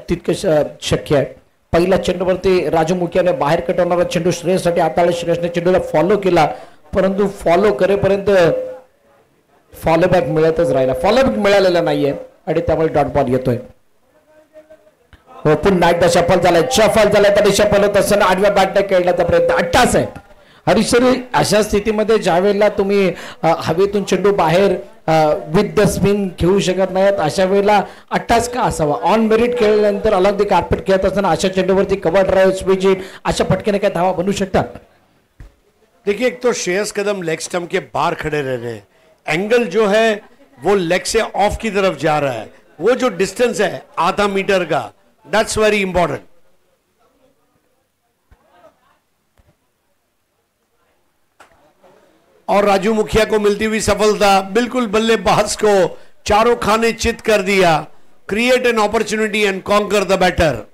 तितकं शक्य आहे. पहिल्या चेंडूवरती राजू मुखियाने बाहेर कटवणारा चेंडू श्रेयससाठी हाताळला. श्रेयसने चेंडूला फॉलो केला, परंतु फॉलो करेपर्यंत फॉलोबॅक मिळतच राहिला. फॉलोबॅक मिळालेला नाहीये आणि त्यामुळे डॉट बॉल येतोय. पुन्हा एकदा शफल झालाय तरी शफल होत असताना आडव्या बॅटने खेळण्याचा प्रयत्न 88 आहे. हरीशरी अशा स्थितीमध्ये ज्या वेळेला तुम्ही हवेतून चेंडू बाहेर विथ द स्पिन घेऊ शकत नाहीत, अशा वेळेला 88 का असावा. ऑन मेरिट खेळल्यानंतर अलग दी कार्पेट खेळत असताना अशा चेंडूवरती कव्हर ड्राईव्ह स्विच हिट अशा फटकेने काय धावा बनू शकतात.
देखिए एक तो श्रेयस कदम लेग स्टंप के बाहर खड़े रह रहे हैं. एंगल जो है वो लेग से ऑफ की तरफ जा रहा है. वो जो डिस्टेंस है आधा मीटर का, दैट्स वेरी इंपॉर्टेंट. और राजू मुखिया को मिलती हुई सफलता. बिल्कुल बल्लेबाज को चारों खाने चित कर दिया. Create an opportunity and conquer the batter.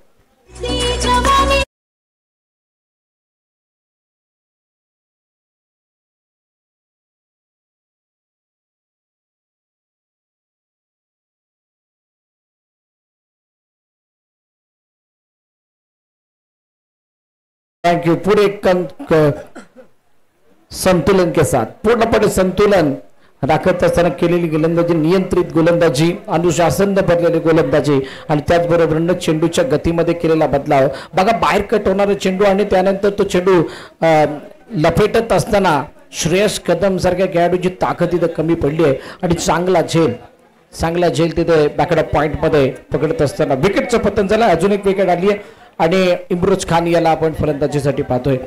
Thank you. पुढे संतुलन के साथ पूर्णपणे संतुलन राखत असताना केलेली गोलंदाजी, नियंत्रित गोलंदाजी, अनुशासन भरलेली गोलंदाजी आणि त्याचबरोबर चेंडूच्या गतीमध्ये केलेला बदलाव. बघा बाहेर कट होणारा चेंडू आणि त्यानंतर तो चेंडू लपेटत असताना श्रेयस कदम सारख्या खेळाडूची ताकद तिथे कमी पडली आहे आणि चांगला झेल तिथे बॅकअप पॉइंट मध्ये पकडत असताना विकेटचं पतन झालं. अजून एक विकेट आली आहे आणि इम्रोज खान याला आपण फलंदाजीसाठी पाहतोय.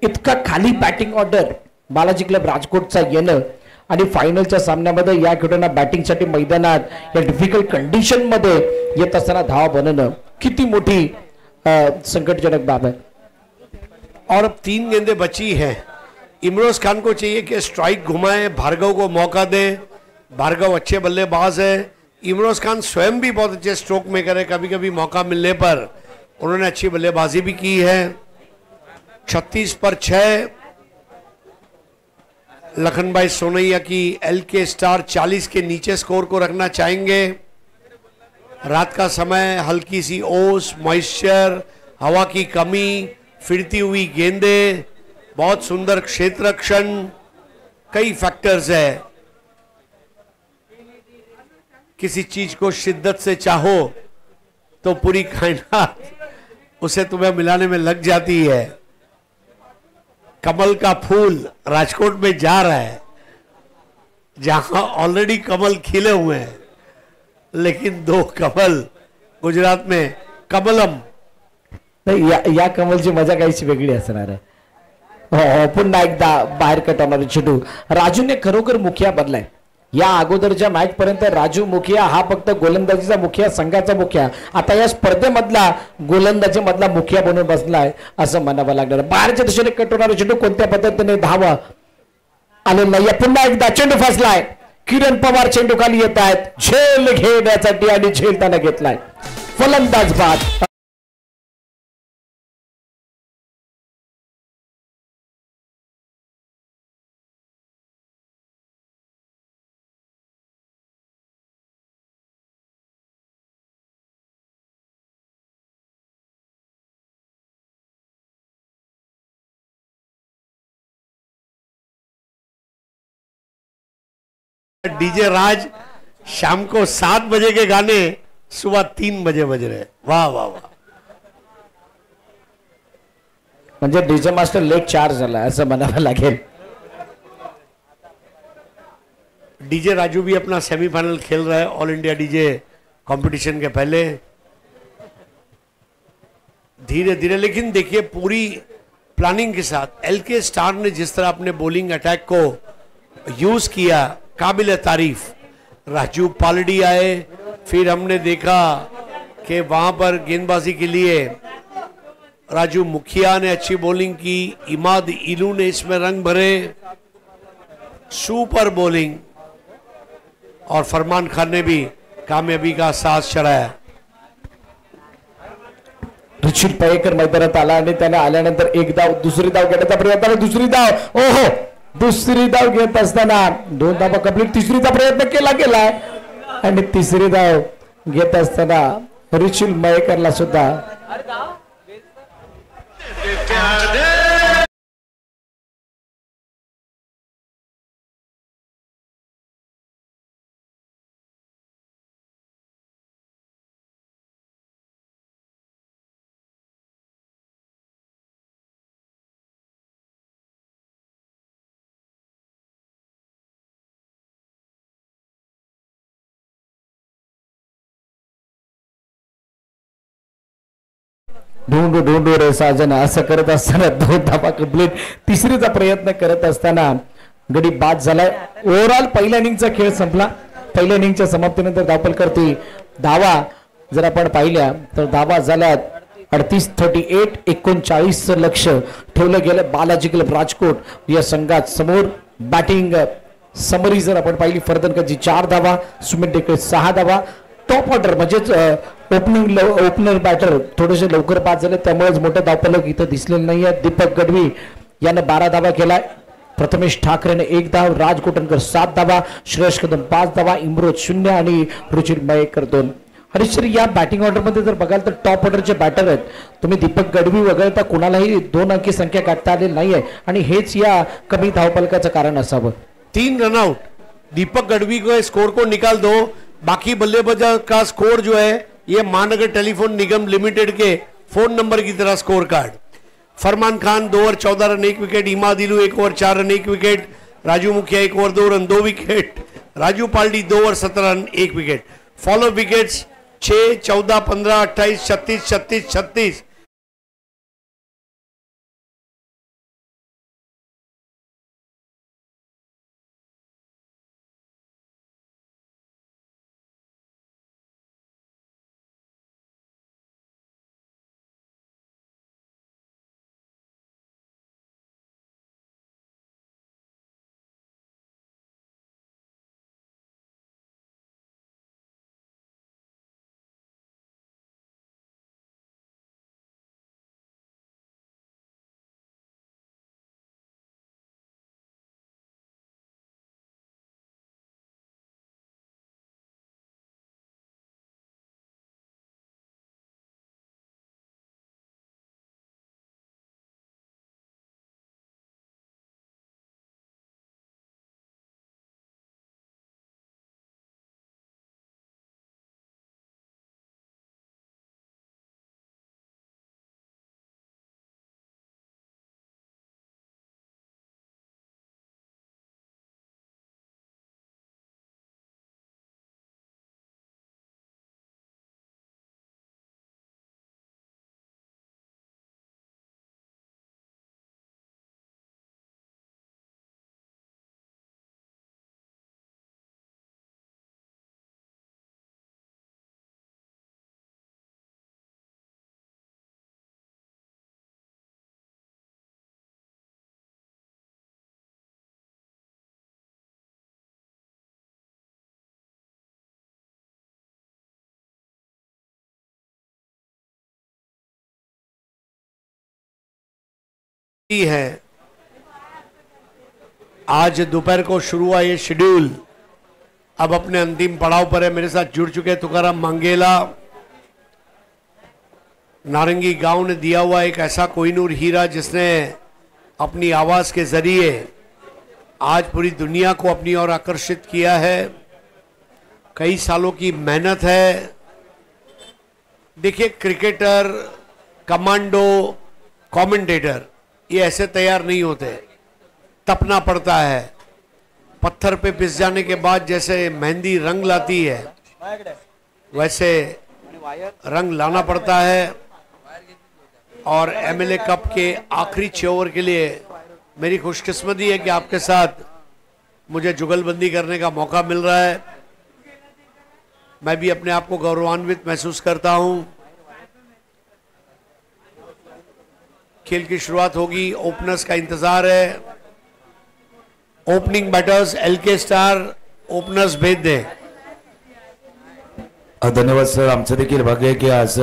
इतका खाली बॅटिंग ऑर्डर बालाजी क्लब राजकोटचा येणं आणि फायनलच्या सामन्यामध्ये या खेळाडूंना बॅटिंगसाठी मैदानात या डिफिकल्ट कंडिशन मध्ये येत असताना धावा बनवणं किती मोठी संकटजनक बाब है.
और अब 3 गेंदें बची हैं. इमरोज खान को चाहिए कि स्ट्राइक घुमाए, भार्गव को मौका दे. भार्गव अच्छे बल्लेबाज है. इमरोज खान स्वयं भी बहुत अच्छे स्ट्रोक मेकर है. कभी कभी मौका मिलने पर उन्होंने अच्छी बल्लेबाजी भी की है. 36 पर 6. लखन भाई सोनैया की एलके स्टार 40 के नीचे स्कोर को रखना चाहेंगे. रात का समय, हल्की सी ओस, मॉइस्चर, हवा की कमी, फिरती हुई गेंदें, बहुत सुंदर क्षेत्र रक्षण, कई फैक्टर्स है. किसी चीज को शिद्दत से चाहो तो पूरी कायनात उसे तुम्हें मिलाने में लग जाती है. कमल का फूल राजकोट में जा रहा है जहां ऑलरेडी कमल खिले हुए हैं, लेकिन 2 कमल गुजरात में कमलम.
या कमलची मजा काहीशी वेगळी असणार आहे. हो, पुन्हा एकदा बाहेर कटवणारा चेंडू. राजूने खरोखर मुखिया बदलाय. या अगोदरच्या मॅच पर्यंत राजू मुखिया हा फक्त गोलंदाजीचा मुखिया, संघाचा मुखिया, आता या स्पर्धेमधला गोलंदाजी मधला मुखिया बनून बसलाय असं म्हणावं लागणार. बाहेरच्या दिशेने कटवणारा चेंडू कोणत्या पद्धतीने धावा आलेला नाही. पुन्हा एकदा चेंडू फसलाय. किरण पवार चेंडू खाली येत आहेत झेल घेण्यासाठी आणि झेल त्याने घेतलाय. फलंदाज बाद.
डीजे राज शाम को 7 बजे के गाने सुबह 3 बजे बज रहे। वाह वाह वाह।
म्हणजे डीजे मास्टर लेट चार्ज झाला असं म्हणावं लागेल।
डीजे राजू भी अपना सेमीफाइनल खेल रहा है ऑल इंडिया डीजे कंपटीशन के पहले। धीरे धीरे, लेकिन देखिए पूरी प्लानिंग के साथ एलके स्टार ने जिस तरह अपने बॉलिंग अटैक को यूज किया, काबिल तारीफ। राजू पालड़ी आए, फिर हमने देखा कि वहां पर गेंदबाजी के लिए राजू मुखिया ने अच्छी बॉलिंग की, इमाद इलू ने इसमें रंग भरे, सुपर बॉलिंग, और फरमान खान ने भी कामयाबी का साथ चढ़ाया।
रुचिर पयेकर मैदानात आला आणि त्याने आल्यानंतर एक धाव, दुसरी धाव घेण्याचा प्रयत्न, दुसरी धाव, ओहो, दुसरी धाव घेत असताना 2 धावा कंप्लीट, तिसरीचा प्रयत्न केला गेलाय आणि तिसरी धाव घेत असताना रुचिर मयेकरला सुद्धा ढूंढू ढूंढू रे साजना असं करत असताना 2 धावा कंप्लीट, तिसरीचा प्रयत्न करत असताना गडी बाद झालाय। ओव्हरऑल पहिल्या इनिंगचा खेळ संपला। पहिल्या इनिंगच्या समाप्तीनंतर धावफलकावरती धावा जर आपण पाहिल्या तर धावा झाल्यात 38-38, 39 लक्ष ठेवलं गेलं बालाजी क्लब राजकोट या संघात समोर। बॅटिंग समरी जर आपण पाहिली, फरदनकरची 4 धावा, सुमित डेकळे 6 धावा। टॉप ऑर्डर म्हणजेच ओपनर बॅटर थोडेसे लवकर बाद झाले, त्यामुळेच मोठं धावफलक इथं दिसलेलं नाहीये। दीपक गढवी यानं 12 धावा केलाय, प्रथमेश ठाकरेने 1 धाव, राज कोटणकर 7 धावा, श्रेयस कदम 5 धावा, इम्रोज 0 आणि रुचिर मयेकर 2। हरीश या बॅटिंग ऑर्डर मध्ये जर बघाल तर टॉप ऑर्डरचे बॅटर आहेत, तुम्ही दीपक गढवी वगळता कोणालाही 2 अंकी संख्या गाठता आलेली नाहीये आणि हेच या कमी धावफलकाचं कारण असावं।
3 रनआउट, दीपक गढ़वी को स्कोर को निकाल दो, बाकी बल्लेबाजों का स्कोर जो है ये महानगर टेलीफोन निगम लिमिटेड के फोन नंबर की तरह score card. Farman Khan 2 over 14 run 1 wicket, Imad इलू 1 ओवर 4 रन 1 विकेट, राजू मुखिया 1 over 2 run 2 wicket, Raju Paldi 2 over 17 run 1 wicket. Follow wickets 6, 14, 15, 28, 36, 36, 36। है आज दोपहर को शुरू हुआ ये शेड्यूल अब अपने अंतिम पड़ाव पर है। मेरे साथ जुड़ चुके तुकाराम मांगेला, नारंगी गांव ने दिया हुआ एक ऐसा कोहिनूर हीरा जिसने अपनी आवाज के जरिए आज पूरी दुनिया को अपनी ओर आकर्षित किया है। कई सालों की मेहनत है। देखिए, क्रिकेटर, कमांडो, कमेंटेटर ये ऐसे तैयार नहीं होते, तपना पड़ता है। पत्थर पे पिस जाने के बाद जैसे मेहंदी रंग लाती है, वैसे रंग लाना पड़ता है। और एमएलए कप के आखिरी 6 ओवर के लिए मेरी खुशकिस्मती है कि आपके साथ मुझे जुगलबंदी करने का मौका मिल रहा है। मैं भी अपने आप को गौरवान्वित महसूस करता हूं। खेल की शुरुआत होगी, ओपनर्स का इंतजार है। Opening batters L K star, openers भेज दें।
धन्यवाद सर. आमचं देखील भाग्य आहे की आज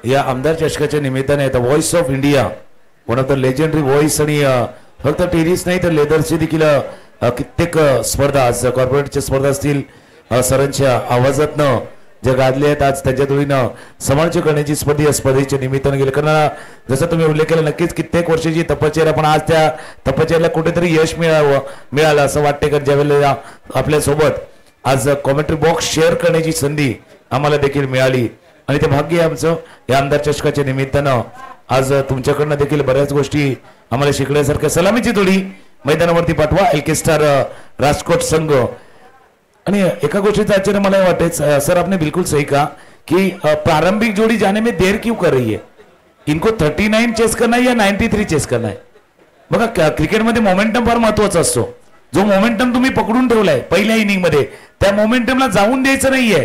या आमदार चषकाच्या निमित्ताने the voice of India, one of the legendary voice, आणि फक्त टेनिस नाही तर लेदरची देखील कित्येक स्पर्धा, आज कॉर्पोरेटच्या स्पर्धा असतील, सरांच्या आवाजातनं जे गाजले आहेत, आज त्यांच्या जोडीनं समालोचन करण्याची स्पर्धेच्या निमित्तानं गेले. कारण जसं तुम्ही उल्लेख केला, नक्कीच कित्येक वर्षाची तपश्चर्या, पण आज त्या तपश्चर्याला कुठेतरी यश मिळालं असं वाटते. कारण ज्यावेळेला आपल्यासोबत आज कॉमेंट्री बॉक्स शेअर करण्याची संधी आम्हाला देखील मिळाली, आणि ते भाग्य आहे आमचं या आमदार चषकाच्या निमित्तानं. आज तुमच्याकडनं देखील बऱ्याच गोष्टी आम्हाला शिकण्यासारख्या. सलामीची जोडी मैदानावरती पाठवा, एलके स्टार राजकोट संघ. आणि एका गोष्टीचं आश्चर्य मला वाटते सर, आपने बिल्कुल सही कहा कि प्रारंभिक जोड़ी जाने में देर क्यों कर रही है. इनको 39 चेस करना है या 93 चेस करना है. बघा, क्रिकेटमध्ये मोमेंटम फार महत्वाचा असतो. जो मोमेंटम तुम्ही पकडून ठेवलाय पहिल्या इनिंग मध्ये, त्या मोमेंटमला जाऊन द्यायचं नाहीये.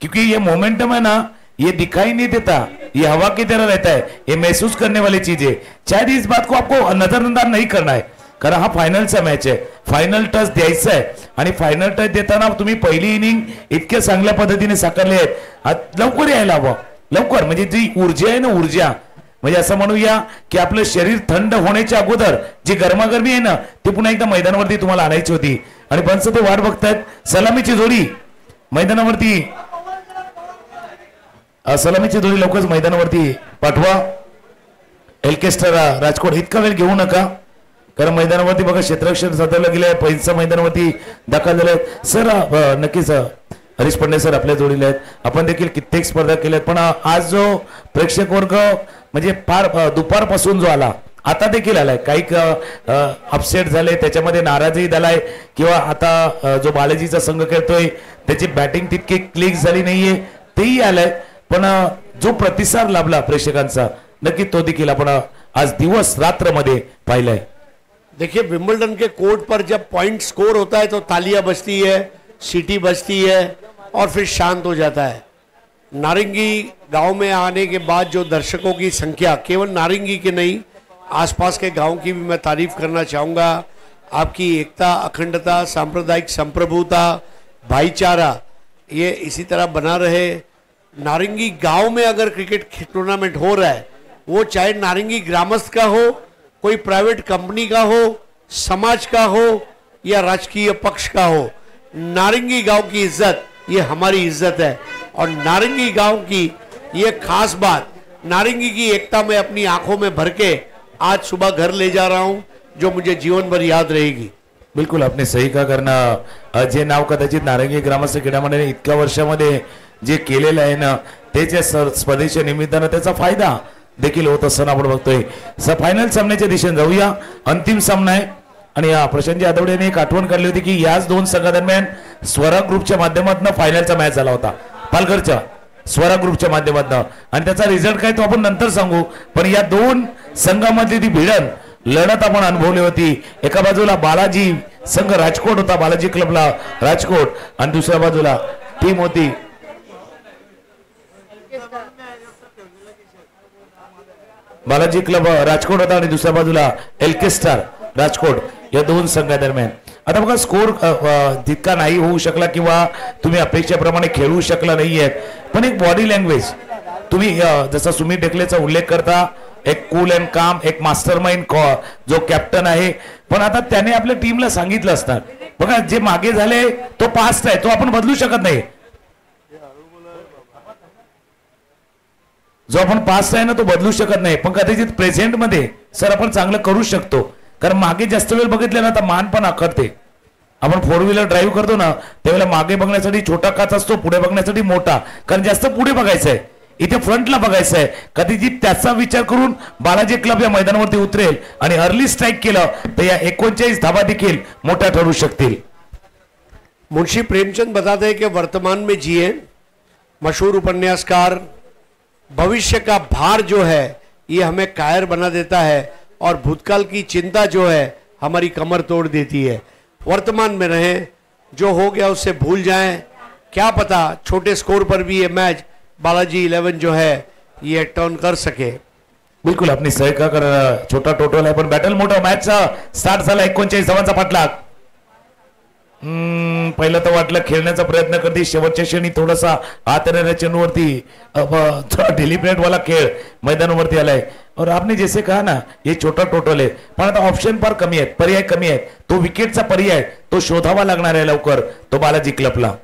क्योंकि ये मोमेंटम है ना, ये दिखाई नहीं देता, ये हवा की तरह रहता है, ये महसूस करने वाली चीज है. शायद इस बात को आपको नजरअंदाज नहीं करना है, कारण हा फायनलचा मॅच आहे. फायनल टच द्यायचा आहे, आणि फायनल टच देताना तुम्ही पहिली इनिंग इतक्या चांगल्या पद्धतीने साकारली आहे. लवकर यायला हवं, लवकर. म्हणजे जी ऊर्जा आहे ना, ऊर्जा म्हणजे असं म्हणूया की आपलं शरीर थंड होण्याच्या अगोदर जी गरमागरमी आहे ना, ती पुन्हा एकदा मैदानावरती तुम्हाला आणायची होती. आणि पंच ते वाट बघतायत. सलामीची जोडी मैदानावरती, सलामीची जोडी लवकरच मैदानावरती पाठवा. L K star Rajkot. इतका वेळ घेऊ नका, कारण मैदानावरती बघा क्षेत्ररक्षण साधलं गेलं आहे. पैसा मैदानावरती दाखल झाले. सर नक्कीच हरीश पंडे सर आपल्या जोडीला आहेत. आपण देखील कित्येक स्पर्धा केल्यात, पण आज जो प्रेक्षक वर्ग म्हणजे फार दुपारपासून जो आला, आता देखील आलाय. काही अपसेट झाले, त्याच्यामध्ये नाराजही झालाय, किंवा आता जो बालाजीचा संघ खेळतोय त्याची बॅटिंग तितकी क्लिक झाली नाहीये, तेही आलंय. पण जो प्रतिसाद लाभला प्रेक्षकांचा, नक्की तो देखील आपण आज दिवस रात्र मध्ये पाहिलाय.
देखिए, विंबलडन के कोर्ट पर जब पॉइंट स्कोर होता है तो तालियां बजती है, सीटी बजती है और फिर शांत हो जाता है. नारंगी गांव में आने के बाद जो दर्शकों की संख्या, केवल नारंगी के नहीं, आसपास के गांव की भी मैं तारीफ करना चाहूँगा. आपकी एकता, अखंडता, सांप्रदायिक संप्रभुता, भाईचारा, ये इसी तरह बना रहे. नारंगी गांव में अगर क्रिकेट टूर्नामेंट हो रहा है, वो चाहे नारंगी ग्रामस्थ का हो, कोई प्राइवेट कंपनी का हो, समाज का हो, या राजकीय पक्ष का हो, नारंगी गांव की इज्जत ये हमारी इज्जत है. और नारंगी गांव की ये खास बात, नारंगी की एकता में अपनी आंखों में भर के आज सुबह घर ले जा रहा हूं, जो मुझे जीवन भर याद रहेगी.
बिलकुल आपने सही का. कारण जे नाव कदाचित नारंगी ग्रामस्थ क्रीडा मंडळाने इतक्या वर्षामध्ये जे केलेलं आहे ना, त्याच्या स्पर्धेच्या निमित्तानं त्याचा फायदा देखील होत असताना आपण बघतोय. फायनल सामन्याच्या दिशेने जाऊया. अंतिम सामना आहे, आणि प्रशांत जाधव यांनी एक आठवण काढली होती की याच दोन संघादरम्यान स्वरा ग्रुपच्या माध्यमातून फायनलचा मॅच झाला होता, पालघरच्या स्वरा ग्रुपच्या माध्यमातून, आणि त्याचा रिझल्ट काय तो आपण नंतर सांगू. पण या दोन संघामधली ती भिडण लढत आपण अनुभवली होती. एका बाजूला बालाजी संघ राजकोट होता, बालाजी क्लबला राजकोट, आणि दुसऱ्या बाजूला टीम होती बालाजी क्लब राजकोट होता, आणि दुसऱ्या बाजूला एलके स्टार राजकोट. या दोन संघादरम्यान आता बघा, स्कोर तितका नाही होऊ शकला, किंवा तुम्ही अपेक्षेप्रमाणे खेळू शकला नाहीये. पण एक बॉडी लँग्वेज तुम्ही जसा सुमित डेकलेचा उल्लेख करता, एक कूल अँड काम, एक मास्टरमाइंड जो कॅप्टन आहे. पण आता त्याने आपल्या टीमला सांगितलं असणार, बघा जे मागे झाले तो पास्ट आहे, तो आपण बदलू शकत नाही. जो आपण पास्ट आहे ना तो बदलू शकत नाही, पण कदाचित प्रेझेंट मध्ये सर आपण चांगलं करू शकतो.
कारण मागे जास्त वेळ बघितले ना तर मान पण आखडते. आपण 4 व्हीलर ड्राईव्ह करतो ना त्यावेळेला मागे बघण्यासाठी छोटा काच असतो, पुढे बघण्यासाठी मोठा, कारण जास्त पुढे बघायचं आहे, इथे फ्रंटला बघायचं आहे. कदाचित त्याचा विचार करून बालाजी क्लब या मैदानावरती उतरेल आणि अर्ली स्ट्राईक केलं तर या 39 धाबा देखील मोठ्या ठरू शकतील.
मुंशी प्रेमचंद बताते हैं कि वर्तमान में जिए, मशहूर उपन्यासकार, भविष्य का भार जो है ये हमें कायर बना देता है और भूतकाल की चिंता जो है हमारी कमर तोड़ देती है. वर्तमान में रहें, जो हो गया उससे भूल जाएं. क्या पता छोटे स्कोर पर भी ये मैच बालाजी 11 जो है ये टर्न कर सके.
बिलकुल आपली सही का कर छोटा टोटल आहे पण बॅटल मोठा मॅचचा स्टार्ट झाला 39 धावांचा पाठलाग. पहिलं तर वाटलं खेळण्याचा प्रयत्न करते, शेवटच्या क्षणी थोडासा आतऱ्याच्या चेंडूवरती थोड़ा डिलिब्रेट वाला खेळ मैदानावरती आलाय. और आपने जैसे कहा ना ये छोटा टोटल है पण आता ऑप्शन फार कमी आहेत, पर्याय कमी आहेत. तो विकेटचा पर्याय तो शोधावा लागणार आहे लवकर तो बालाजी क्लबला,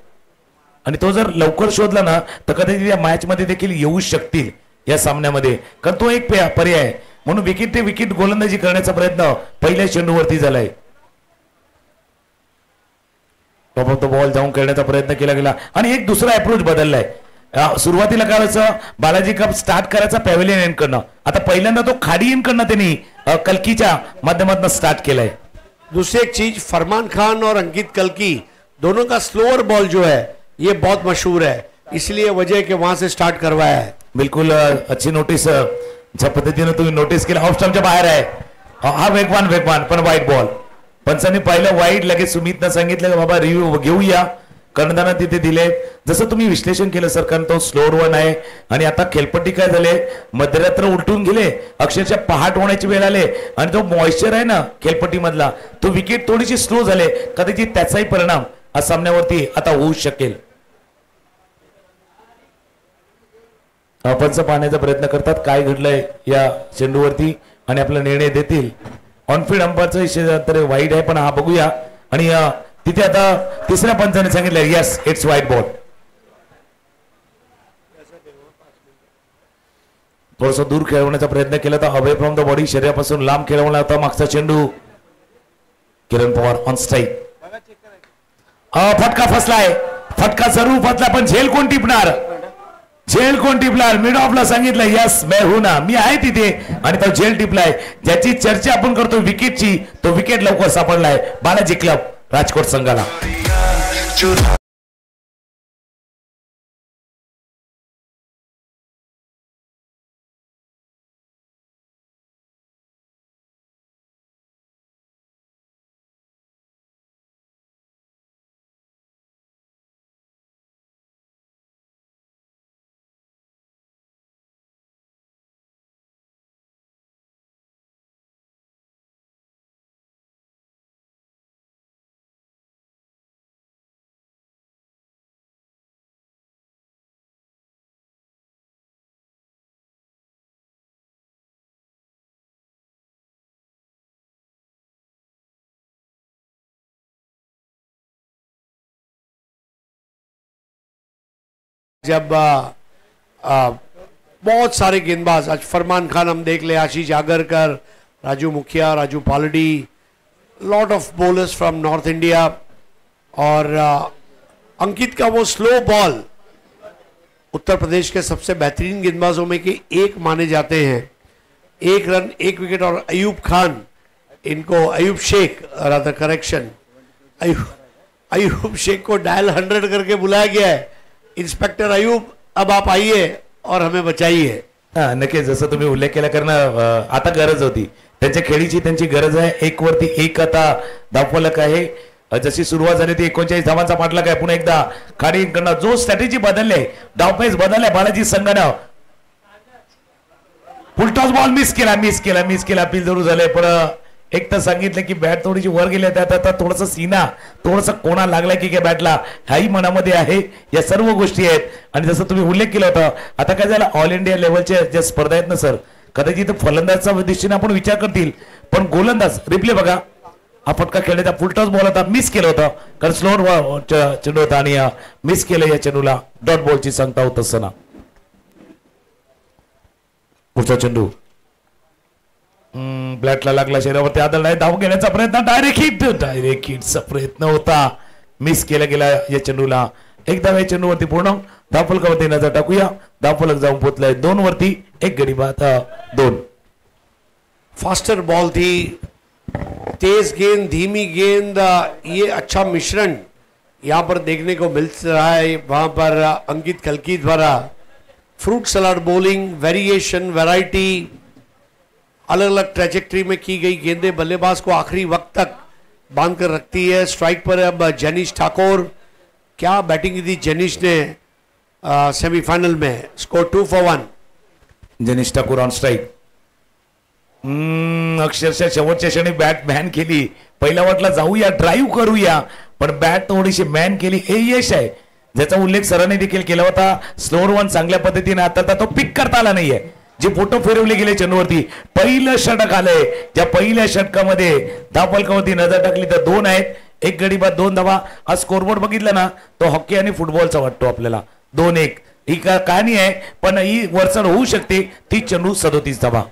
आणि तो जर लवकर शोधला ना तर कदाचित या मॅच मध्ये देखील येऊ शकतील या सामन्यामध्ये, कारण तो एक पर्याय आहे. म्हणून विकेट ते विकेट गोलंदाजी करण्याचा प्रयत्न पहिल्या चेंडूवरती झालाय. टॉप ऑफ द बॉल जाऊन खेळण्याचा प्रयत्न केला गेला आणि एक दुसरा अप्रोच बदललाय. सुरुवातीला काय व्हायचं, बालाजी कप स्टार्ट करायचा पॅव्हिलियन एंड कडनं, आता पहिल्यांदा तो खाडी एंड कडनं त्यांनी कल्कीच्या माध्यमातून स्टार्ट केलाय.
दूसरी एक चीज, फरमान खान और अंकित कल्की दोनों का स्लोअर बॉल जो है ये बहुत मशहूर है, इसलिए वजह के वहां से स्टार्ट करवाया है.
बिलकुल अच्छी नोटीस ज्या पद्धतीने तुम्ही नोटीस केलं, ऑफ स्टंपच्या बाहेर आहे. हा वेगवान पण वाईट बॉल. पंचांनी पाहिलं वाईट, लगेच सुमितनं सांगितलं बाबा रिव्ह्यू घेऊया, कर्णधारानं तिथे दिले. जसं तुम्ही विश्लेषण केलं सर, कारण तो स्लोअर वन आहे आणि आता खेळपट्टी काय झाले, मध्यरात्र उलटून गेले, अक्षरशः पहाट होण्याची वेळ आले आणि तो मॉइश्चर आहे ना खेळपट्टी मधला तो विकेट थोडीशी स्लो झाले, कदाचित त्याचाही परिणाम या सामन्यावरती आता होऊ शकेल. पंच पाहण्याचा प्रयत्न करतात काय घडलंय या चेंडूवरती आणि आपला निर्णय देतील. ऑनफिल्ड अंपायरचा इशारा तर वाईड आहे, पण हा बघूया. आणि तिथे आता तिसऱ्या पंचाने सांगितलं यस इट्स वाईट बॉल. थोडस दूर खेळवण्याचा प्रयत्न केला तर अवे फ्रॉम द बॉडी, शरीरापासून लांब खेळवला होता मागचा चेंडू. किरण पवार ऑन स्ट्राईक. फटका फसलाय, फटका जरूर फसला, पण झेल कोण टिपणार, झेल कोण टिपणार. मिड ऑफला सांगितलं यस मैं हूं ना, मी आहे तिथे, आणि तो झेल टिपलाय. ज्याची चर्चा आपण करतो विकेटची, तो विकेट लवकर सापडलाय बालाजी क्लब राजकोट संघाला.
जब बहुत सारे गेंदबाज, आज फरमान खान हम देख ले, आशीष आगरकर, राजू मुखिया, Raju Paldi, lot of bowlers from north India, और अंकित का वो स्लो बॉल उत्तर प्रदेश के सबसे बेहतरीन गेंदबाजों में के एक माने जाते हैं. 1 रन 1 विकेट. और अयूब खान, इनको अयूब शेख, रादर करेक्शन, अयूब शेख को डायल 100 करके बुलाया गया है. इंस्पेक्टर अयूब अब आप आइए और हमें बचाइए.
नक्कीच जसं तुम्ही उल्लेख केला, कारण आता गरज होती त्यांच्या खेळीची, त्यांची गरज आहे. 1 वरती 1 आता धावफलक आहे. जशी सुरुवात झाली ती 39 धावांचा पाठलाग आहे. पुन्हा एकदा खाडीकडनं जो स्ट्रॅटेजी बदलले, डावपेच बदलले बालाजी संघानं. फुलटॉस बॉल मिस केला अपील जरूर झाले, पण एक तर सांगितलं की बॅट थोडीशी वर गेली, त्यात आता थोडस सीना, थोडस कोणा लागलाय की काय बॅटला, हाही मनामध्ये आहे. या सर्व गोष्टी आहेत. आणि जसं तुम्ही उल्लेख केला होता, आता काय झालं, ऑल इंडिया लेवलच्या ज्या स्पर्धा आहेत ना सर, कदाचित फलंदाजचा दृष्टीने आपण विचार करतील, पण गोलंदाज रिप्ले बघा, हा फटका खेळण्याचा फुलटॉस बॉल होता, मिस केला होता, कारण स्लोअर चेंडू होता आणि मिस केलं. या चेंडूला डॉट बॉलची सांगता होत असताना पुढचा चेंडू ब्लॅटला लागला शरीरावरती आदळलाय. धाव घेण्याचा प्रयत्न, डायरेक्ट हिटचा प्रयत्न होता, मिस केला गेला या चेंडूला. एकदा या चेंडूवरती पूर्ण धावफलकावरती नजर टाकूया. धावफलक जाऊन पोहोचलाय 2 वरती, 1 गडी बाद 2.
फास्टर बॉल थी, तेज गेंद, धीमी गेंद, ये अच्छा मिश्रण यहाँ पर देखने को मिल रहा है. वहां पर अंकित कल्की द्वारा fruit salad bowling, variation, variety, अलग अलग ट्रेजेक्ट्री में की गई गेंदें बल्लेबाज को आखिरी वक्त तक बांध कर रखती है. स्ट्राइक पर अब जेनिश ठाकुर, क्या बैटिंग की थी जेनिश ने सेमीफाइनल में. Score 2 for 1.
Janish Thakur on strike. अक्षरशः शेवटच्या क्षणी बॅट मॅन केली. पहिल्या वाटला जाऊया, ड्राईव्ह करूया, पण बॅट थोडीशी मॅन केली. हे यश आहे ज्याचा उल्लेख सरांनी देखील केला होता. स्लोअर वन चांगल्या पद्धतीने आता तो पिक करता आला नाहीये. जे फोटो फिरवले गेले चेंडूवरती, पहिलं षटक आलंय. ज्या पहिल्या षटकामध्ये धावफलकावरती नजर टाकली तर 2 आहेत, 1 गडी बाद 2 धावा. हा स्कोरबोर्ड बघितला ना तो हॉकी आणि फुटबॉलचा वाटतो आपल्याला. 2-1 ही कहाणी आहे, पण ही वरचढ होऊ शकते. 30 चेंडू 37 धावा.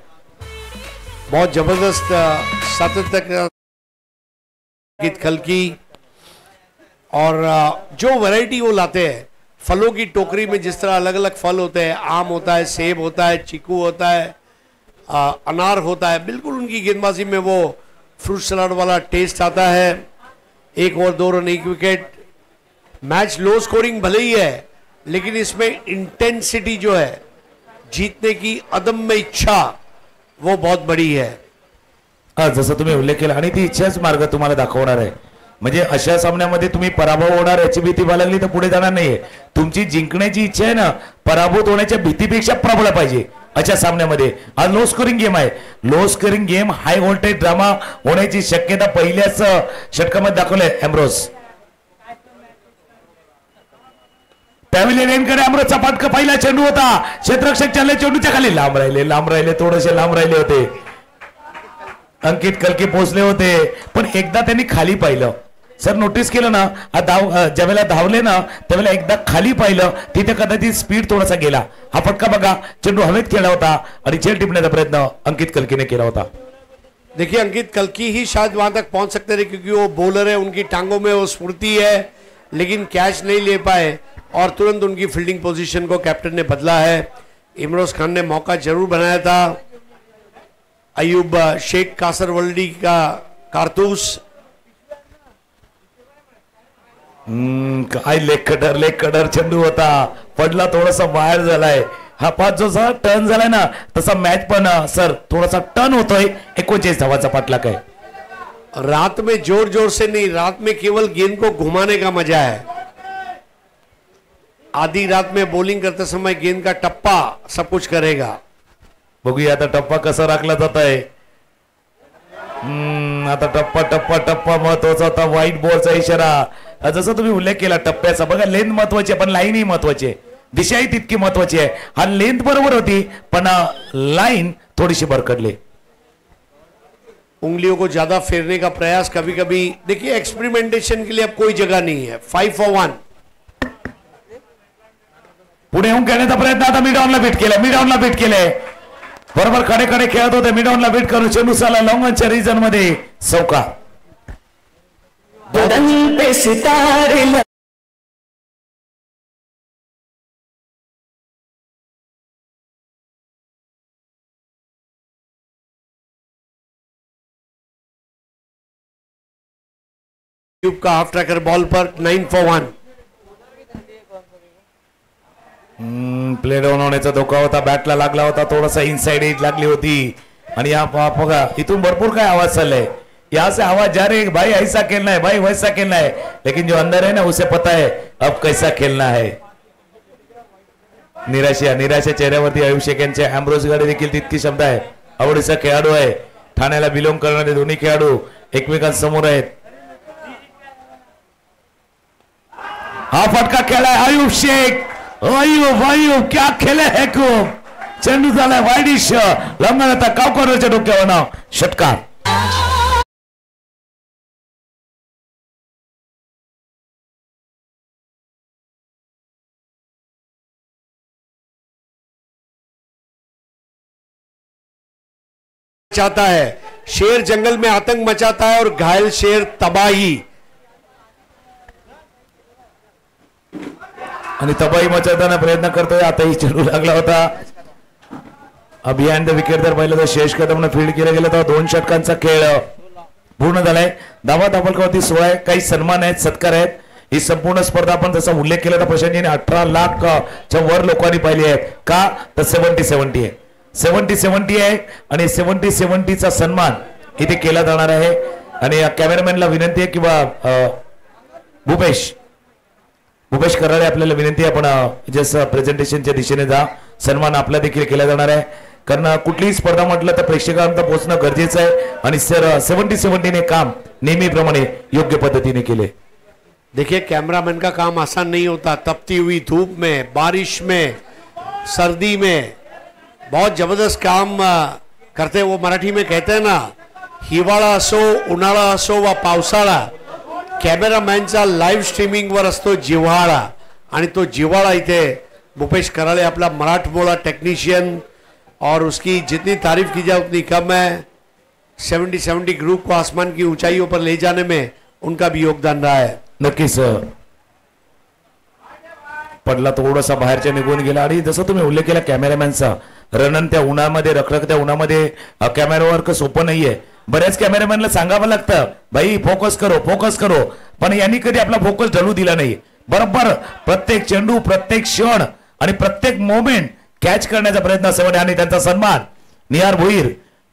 बहुत जबरदस्त सातत्य खलकी. और जो वैरायटी वो लाते हैं, फलों की टोकरी में जिस तरह अलग अलग फल होते हैं, आम होता है, सेब होता है, चीकू होता है, अनार होता है, बिल्कुल उनकी गेंदबाजी में वो फ्रूट सलाड वाला टेस्ट आता है. 1 और 2 run 1 wicket. Match low scoring भले ही है, लेकिन इसमें इंटेंसिटी जो है, जीतने की अदम्य इच्छा, वो बहुत बड़ी है.
जसं तुम्ही उल्लेख केला, आणि ती इच्छाच मार्ग तुम्हाला दाखवणार आहे. म्हणजे अशा सामन्यामध्ये तुम्ही पराभव होणार याची भीती बाळगली तर पुढे जाणार नाहीये. तुमची जिंकण्याची इच्छा आहे ना, पराभूत होण्याच्या भीतीपेक्षा प्रबळ पाहिजे अशा सामन्यामध्ये. आज लो स्कोरिंग गेम आहे. Low scoring game, high voltage drama होण्याची शक्यता पहिल्याच षटकामध्ये दाखवलंय एम्ब्रोस. पॅव्हिलियनकडे अमृतचा फटका, पहिला चेंडू होता, क्षेत्ररक्षक चालले, चेंडूच्या खाली लांब राहिले, थोडेसे लांब राहिले होते. अंकित कलके पोहोचले होते, पण एकदा त्यांनी खाली पाहिलं. सर नोटीस केलं ना, ज्यावेळेला धावले ना त्यावेळेला एकदा खाली पाहिलं, तिथे कदाचित स्पीड थोडासा गेला. हा फटका बघा, चेंडू हवेत खेळला होता आणि झेल टिपण्याचा प्रयत्न अंकित कलकीने केला होता.
देखिए अंकित कल्की ही शायद वहां तक पहुंच सकते थे, क्योंकि वो बॉलर है, उनकी टांगों में वो स्फूर्ति है, लेकिन कैच नहीं ले पाए और तुरंत उनकी फील्डिंग पोजीशन को कैप्टन ने बदला है. इमरोज खान ने मौका जरूर बनाया था. अयूब शेख कासरवल्डी का कारतूस.
काय लेग कटर चेंडू होता, पडला, थोडासा बाहेर झालाय. हा 5 जो टर्न झालाय ना, तसा मॅच पण सर थोडासा टर्न होतोय. 39 धावाचा पाठलाग आहे.
रात में जोर जोर से नहीं, रात में केवल गेंद को घुमाने का मजा है. आधी रात में बॉलिंग करते समय गेंद का टप्पा सब कुछ करेगा.
बघूया आता टप्पा कसा राखला जात आहे. आता टप्पा महत्वाचा होता. व्हाईट बॉलचा इशारा. जसं तुम्ही उल्लेख केला टप्प्याचा, बघा लेंथ महत्वाची आहे, पण लाईनही महत्वाची आहे, दिशाही तितकी महत्वाची आहे. हा लेंथ बरोबर होती, पण लाईन थोडीशी भरकडली.
उंगलियों को ज्यादा फेरने का प्रयास कभी कभी. देखिए एक्सपेरिमेंटेशन के लिए अब कोई जगह नहीं है. 5 for 1.
पुढे येऊन खेळण्याचा प्रयत्न. आता मिडॉनला बीट केलंय. बरोबर खडे खेळत होते, मिडॉनला बीट करून चेंडू साला लॉंगनच्या रिजन मध्ये चौका.
ट्यूब का हाफ ट्रैकर बॉल पर 9 for 1.
प्ले डाऊन होण्याचा धोका होता. बॅटला लागला होता, थोडासा इनसाइड एज लागली होती. आणि या बघा इथून भरपूर काय आवाज चाललाय. यहाँ से आवाज जा रही है, भाई ऐसा खेलना है, भाई वैसा खेलना है, लेकिन जो अंदर है ना उसे पता है अब कैसा खेलना है. निराशा चेहऱ्यावरती आयुष शेख यांच्या. एम्ब्रोज गाडी देखील तितकी शब्द आहे. आवडीचा खेळाडू आहे. ठाण्याला बिलोंग करणारे दोन्ही खेळाडू एकमेकांसमोर आहेत. हा फटका खेळाय आयुष शेख. आयुब क्या खेळे है खूप. चेंडू झालाय वाईडिश. लंगण आता कावकरच्या डोक्यावर षटकार.
मचाता है, शेर जंगल में आतंक मचाता है और घायल शेर तबाही.
आणि तबाही मचावताना प्रयत्न करतोय. आताही चेंडू लागला होता. बिहाइंड द विकेट जर पाहिलं तर शेष कदमनं फील्ड केलं गेलं तर 2 षटकांचा खेळ पूर्ण झालाय. धावा धापलकावरती 16 आहे. काही सन्मान आहेत, सत्कार आहेत. ही संपूर्ण स्पर्धा आपण जसा उल्लेख केला तर प्रशांतजीने 18 लाखच्या वर लोकांनी पाहिली आहे. का तर 70-70 आहे. 70-70 आहे आणि 70-70चा सन्मान इथे केला जाणार आहे. आणि कॅमेरामॅनला विनंती आहे किंवा भूपेश कराळे आपल्याला विनंती आहे, आपण जसं प्रेझेंटेशनच्या दिशेने जा. सन्मान आपला देखील केला जाणार आहे. कारण कुठलीही स्पर्धा म्हटलं तर प्रेक्षकांपर्यंत पोहोचणं गरजेचं आहे. आणि सर 70-70 काम नेहमीप्रमाणे योग्य पद्धतीने केले.
देखिए कैमरामैन का काम आसान नहीं होता. तपती हुई धूप में, बारिश में, सर्दी में बहुत जबरदस्त काम करते. वो मराठी में कहते हैं ना, हिवाळा असो, उन्हाळा असो वा पावसाळा, कॅमेरामॅनचा लाईव्ह स्ट्रीमिंगवर असतो जिव्हाळा. आणि तो जिव्हाळा इथे भूपेश कराळे अपना मराठमोळा टेक्नीशियन, और उसकी जितनी तारीफ की जाए उतनी कम है. 70-70 ग्रुप को आसमान की ऊंचाइयों पर ले जाने में उनका भी योगदान रहा है.
नक्कीच पडला थोडासा बाहेरच्या निघून गेला. आणि जसं तुम्ही उल्लेख केला कॅमेरामॅनचा, रणनत्या उन्हामध्ये, रखरखत्या उन्हामध्ये कॅमेरा वर्क सोपं नाहीये. बऱ्याच कॅमेरामॅनला सांगावं लागतं, भाई फोकस करो, पण यांनी कधी आपला फोकस ढळू दिला नाही. बरोबर प्रत्येक चेंडू, प्रत्येक क्षण आणि प्रत्येक मोमेंट कॅच करण्याचा प्रयत्न असावा. आणि त्यांचा सन्मान निहार भोईर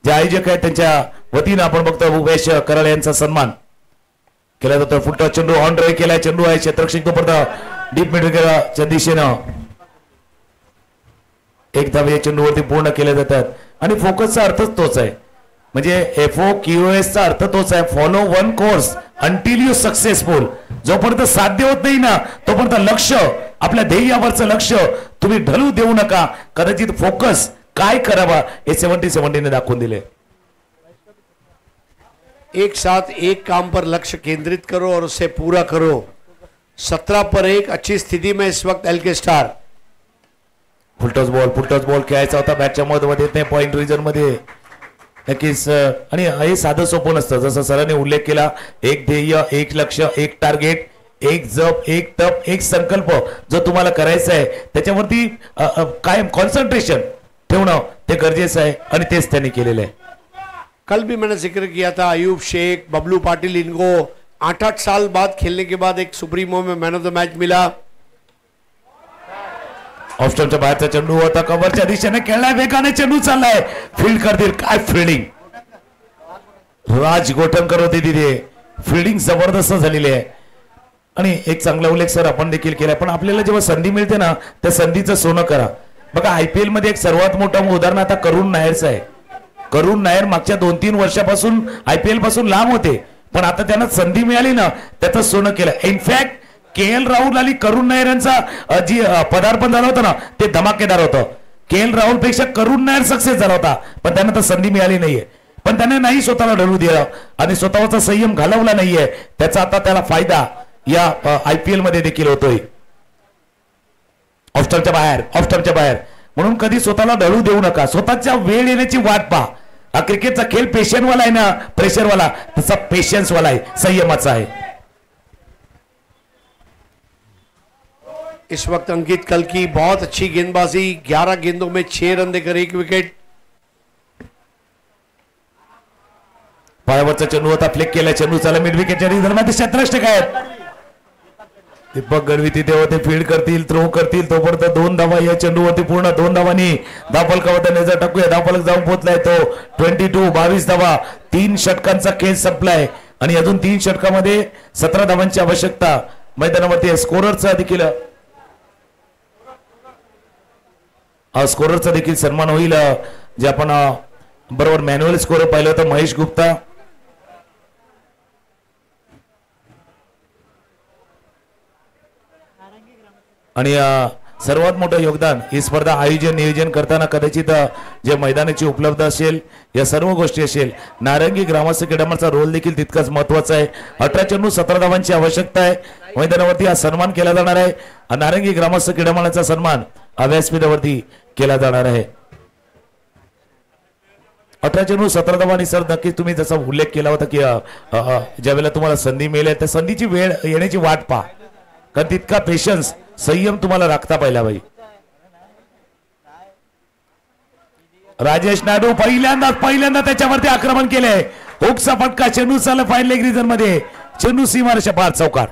जे आयोजक आहेत त्यांच्या वतीनं आपण बघतो भूपेश कराळे यांचा सन्मान केला जातो. फुलटॉस चेंडू ऑन ड्राईव्ह केलाय. चेंडू आहे क्षेत्ररक्षक तोपर्यंत डीप मिड विकेटच्या दिशेनं एक धाव या चेंडूवरती पूर्ण केले जातात. आणि फोकसचा अर्थच तोच आहे. म्हणजे FOCUS चा अर्थ तोच आहे, follow one course until you successful. जोपर्यंत साध्य होत नाही ना तोपर्यंत लक्ष, आपल्या ध्येयावरचं लक्ष तुम्ही ढळू देऊ नका. कदाचित फोकस काय करावा हे 70-70 ने दाखवून दिले.
एक साथ एक काम पर लक्ष्य केंद्रित करो और उसे पूरा करो. 17 पर 1 अच्छी स्थिति में इस वक्त LK स्टार.
फुलटॉस बॉल खेळायचा होता बॅटच्या मध्ये नाही, पॉइंट रिजन मध्ये. नक्कीच. आणि हे साधं सोपं नसतं. जसं सरांनी उल्लेख केला, एक ध्येय, एक लक्ष्य, एक टार्गेट, एक जप, एक तप, एक संकल्प जो तुम्हाला करायचा आहे त्याच्यावरती कायम कॉन्सन्ट्रेशन ठेवणं ते गरजेचं आहे. आणि तेच त्यांनी केलेलं आहे.
कल भी मैंने जिक्र किया था, अयूब शेख, बबलू पाटिल, इनको 8-8 साल बाद खेलने के बाद एक सुप्रीमो में मैन ऑफ द मैच मिला.
ऑफस्टॉपच्या बाहेरचा चेंडू होता, कव्हरच्या दिशेने खेळलाय, वेगाने चेंडू चाललाय, फील्ड करतील. काय फिल्डिंग राज गोठणकर होते तिथे. फिल्डिंग जबरदस्त झालेली आहे. आणि एक चांगला उल्लेख सर आपण देखील केलाय, पण आपल्याला जेव्हा संधी मिळते ना त्या संधीचं सोनं करा. बघा IPL मध्ये एक सर्वात मोठं उदाहरण आता करुण नायरचं आहे. करुण नायर मागच्या 2-3 वर्षापासून IPL पासून लांब होते, पण आता त्यांना संधी मिळाली ना त्याचं सोनं केलं. इनफॅक्ट KL राहुल आणि करुण नायर यांचा जी पदार्पण झालं होतं ना ते धमाकेदार होतं. KL राहुल पेक्षा करुण नायर सक्सेस झाला होता, पण त्यांना तर संधी मिळाली नाहीये. पण त्याने नाही स्वतःला ढळू दिलं आणि स्वतःचा संयम घालवला नाहीये. त्याचा आता त्याला फायदा या IPL मध्ये देखील होतोय. ऑफस्टॉपच्या बाहेर. म्हणून कधी स्वतःला ढळू देऊ नका. स्वतःच्या वेळ येण्याची वाट पहा. हा क्रिकेटचा खेळ पेशंटवाला आहे ना, प्रेशरवाला, तसा पेशन्सवाला आहे, संयमाचा आहे.
इस वक्त अंकित कल की बहुत अच्छी गेंदबाजी, 11 गेंदों में 6 रन देकर 1 विकेट.
पायावरचा चेंडू होता, फ्लिक केला चेंडू, चला मिड विकेटच्या रिझल्टमध्ये क्षेत्ररक्षक आहेत. दीपक गढवी तिथे होते, फील्ड करतील, थ्रो करतील, तोपर्यंत 2 धावा या चेंडूवरती पूर्ण. 2 धावांनी धावफलकावर नजर टाकूया. धावफलक जाऊन पोहोचलाय तो 22 धावा. 3 षटकांचा खेळ संपलाय आणि अजून 3 षटकामध्ये 17 धावांची आवश्यकता मैदानावरती. स्कोररचा देखील सन्मान होईल. जे आपण बरोबर मॅन्युअल स्कोर पाहिलं होतं महेश गुप्ता. आणि सर्वात मोठं योगदान ही स्पर्धा आयोजन नियोजन करताना कदाचित जे मैदानाची उपलब्ध असेल, या सर्व गोष्टी असेल, नारंगी ग्रामस्थ क्रीडामंडळाचा रोल देखील तितकाच महत्वाचा आहे. 18 चेंडू 17 धावांची आवश्यकता आहे. मैदानावरती हा सन्मान केला जाणार आहे. नारंगी ग्रामस्थ क्रीडामंडळाचा सन्मान व्यासपीठावरती केला जाणार आहे. 18 चेंडू 17 धावा. आणि सर नक्कीच तुम्ही जसा उल्लेख केला होता की ज्यावेळेला तुम्हाला संधी मिळेल त्या संधीची वेळ येण्याची वाट पहा, कारण तितका पेशन्स संयम तुम्हाला राखता पाहिला बाई. राजेश नायडू पहिल्यांदा त्याच्यावरती आक्रमण केले. हुकचा फटका, चेंडू चालला फाईन लेग रिजन मध्ये, चेंडू सीमारेषा पार, चौकार.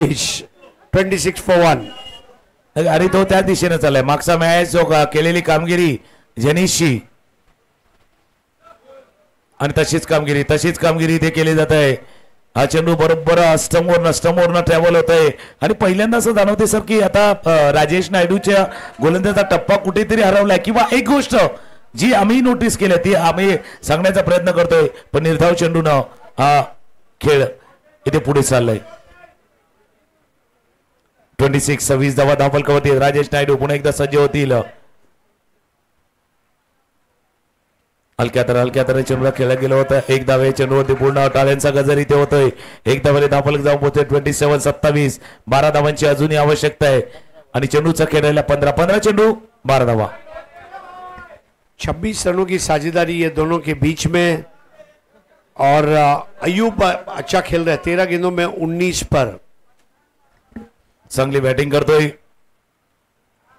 It's 26 for 1.
आणि तो त्या दिशेने चाललाय. मागचा मॅच जो केलेली कामगिरी जेनिशची आणि तशीच कामगिरी इथे केली जात आहे. हा चेंडू बरोबर स्टंपवरनं ट्रॅव्हल होत आहे. आणि पहिल्यांदा असं जाणवते सर की आता राजेश नायडूच्या गोलंदाजा टप्पा कुठेतरी हरवलाय, किंवा एक गोष्ट जी आम्ही नोटीस केली ती आम्ही सांगण्याचा प्रयत्न करतोय, पण निर्धाव चेंडूनं हा खेळ इथे पुढे चाललाय. 26 धावा धावफलकावरती. राजेश नायडू पुन्हा एकदा सज्ज होतील. हलक्या तर चेंडूला खेळला गेलं होतं. एक धावे चेंडूवरती पूर्ण टाळ्यांचा गजर इथे होतोय. एक धावेने धावफलक जाऊन पोहोचतोय. 27-27. 12 धावांची अजूनही आवश्यकता आहे. आणि चेंडूचा खेळायला 15 चेंडू 12 धावा.
26 रनों की साझेदारी ये दोनों के बीच में, और अयूब अच्छा खेल रहा है. 13 गेंदों में 19 पर.
चांगली बॅटिंग करतोय.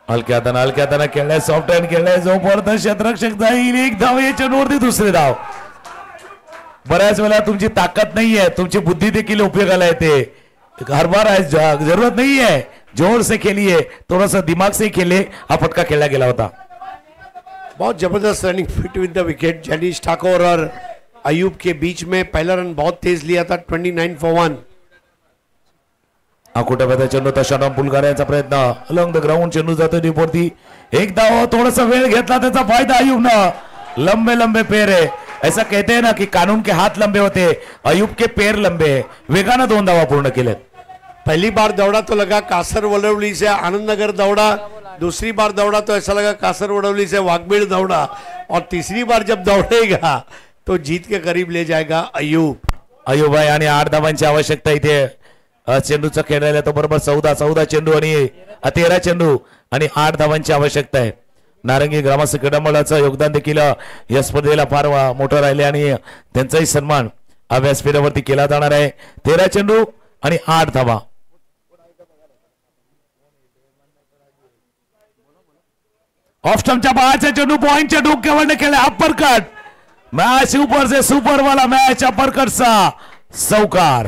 हलक्या हाताने खेळलाय, सॉफ्ट हँड खेळलाय. जोपर्यंत क्षेत्ररक्षक जाईल एक धाव, या चेंडूवरती दुसरी धाव. बऱ्याच वेळा तुमची ताकद नाहीये, तुमची बुद्धी देखील उपयोगाला येते. हर बार जरूरत नहीं है जोर से खेलिए, थोड़ा सा दिमाग से खेले. हा फटका खेळला गेला होता.
बहुत जबरदस्त running fit with the wicket. Jainish Thakur और अयूब के बीच में पहला रन बहुत तेज लिया था. 29 for 1.
कुठे चेंडू तशानं पुल करायचा प्रयत्न. अलॉंग द ग्राउंड चेंडू जातो डीपवरती. एक धाव, थोडासा वेळ घेतला त्याचा फायदा अयूबनं. लंबे पैर है, ऐसा कहते हैं ना कि कानून के हाथ लंबे होते, अयूब के पैर लंबे है. वेगानं 2 धावा पूर्ण केले.
पहली बार दौड़ा तो लगा कासर वडवली से आनंदनगर दौड़ा. दूसरी बार दौड़ा तो ऐसा लगा कासर वडवली से वाघबीड़ दौड़ा. और तीसरी बार जब दौड़ेगा तो जीत के करीब ले जाएगा अयूब
भाई. आणि 8 धावांची आवश्यकता इथे चेंडूचा खेळायला. तो बरोबर 14 चेंडू आणि 13 चेंडू आणि 8 धावांची आवश्यकता आहे. नारंगी ग्रामस्थ क्रीडा मंडळाचं योगदान देखील या स्पर्धेला फार मोठं राहिले आणि त्यांचाही सन्मान हा व्यासपीठावरती केला जाणार आहे. 13 चेंडू आणि 8 धावा. ऑफ स्टंपच्या बाहेरचा चेंडू पॉइंटच्या डोक्यावर खेळला. अप्पर कट, मैच ऊपर से सुपर वाला मैच, अप्पर कट सा चौकार.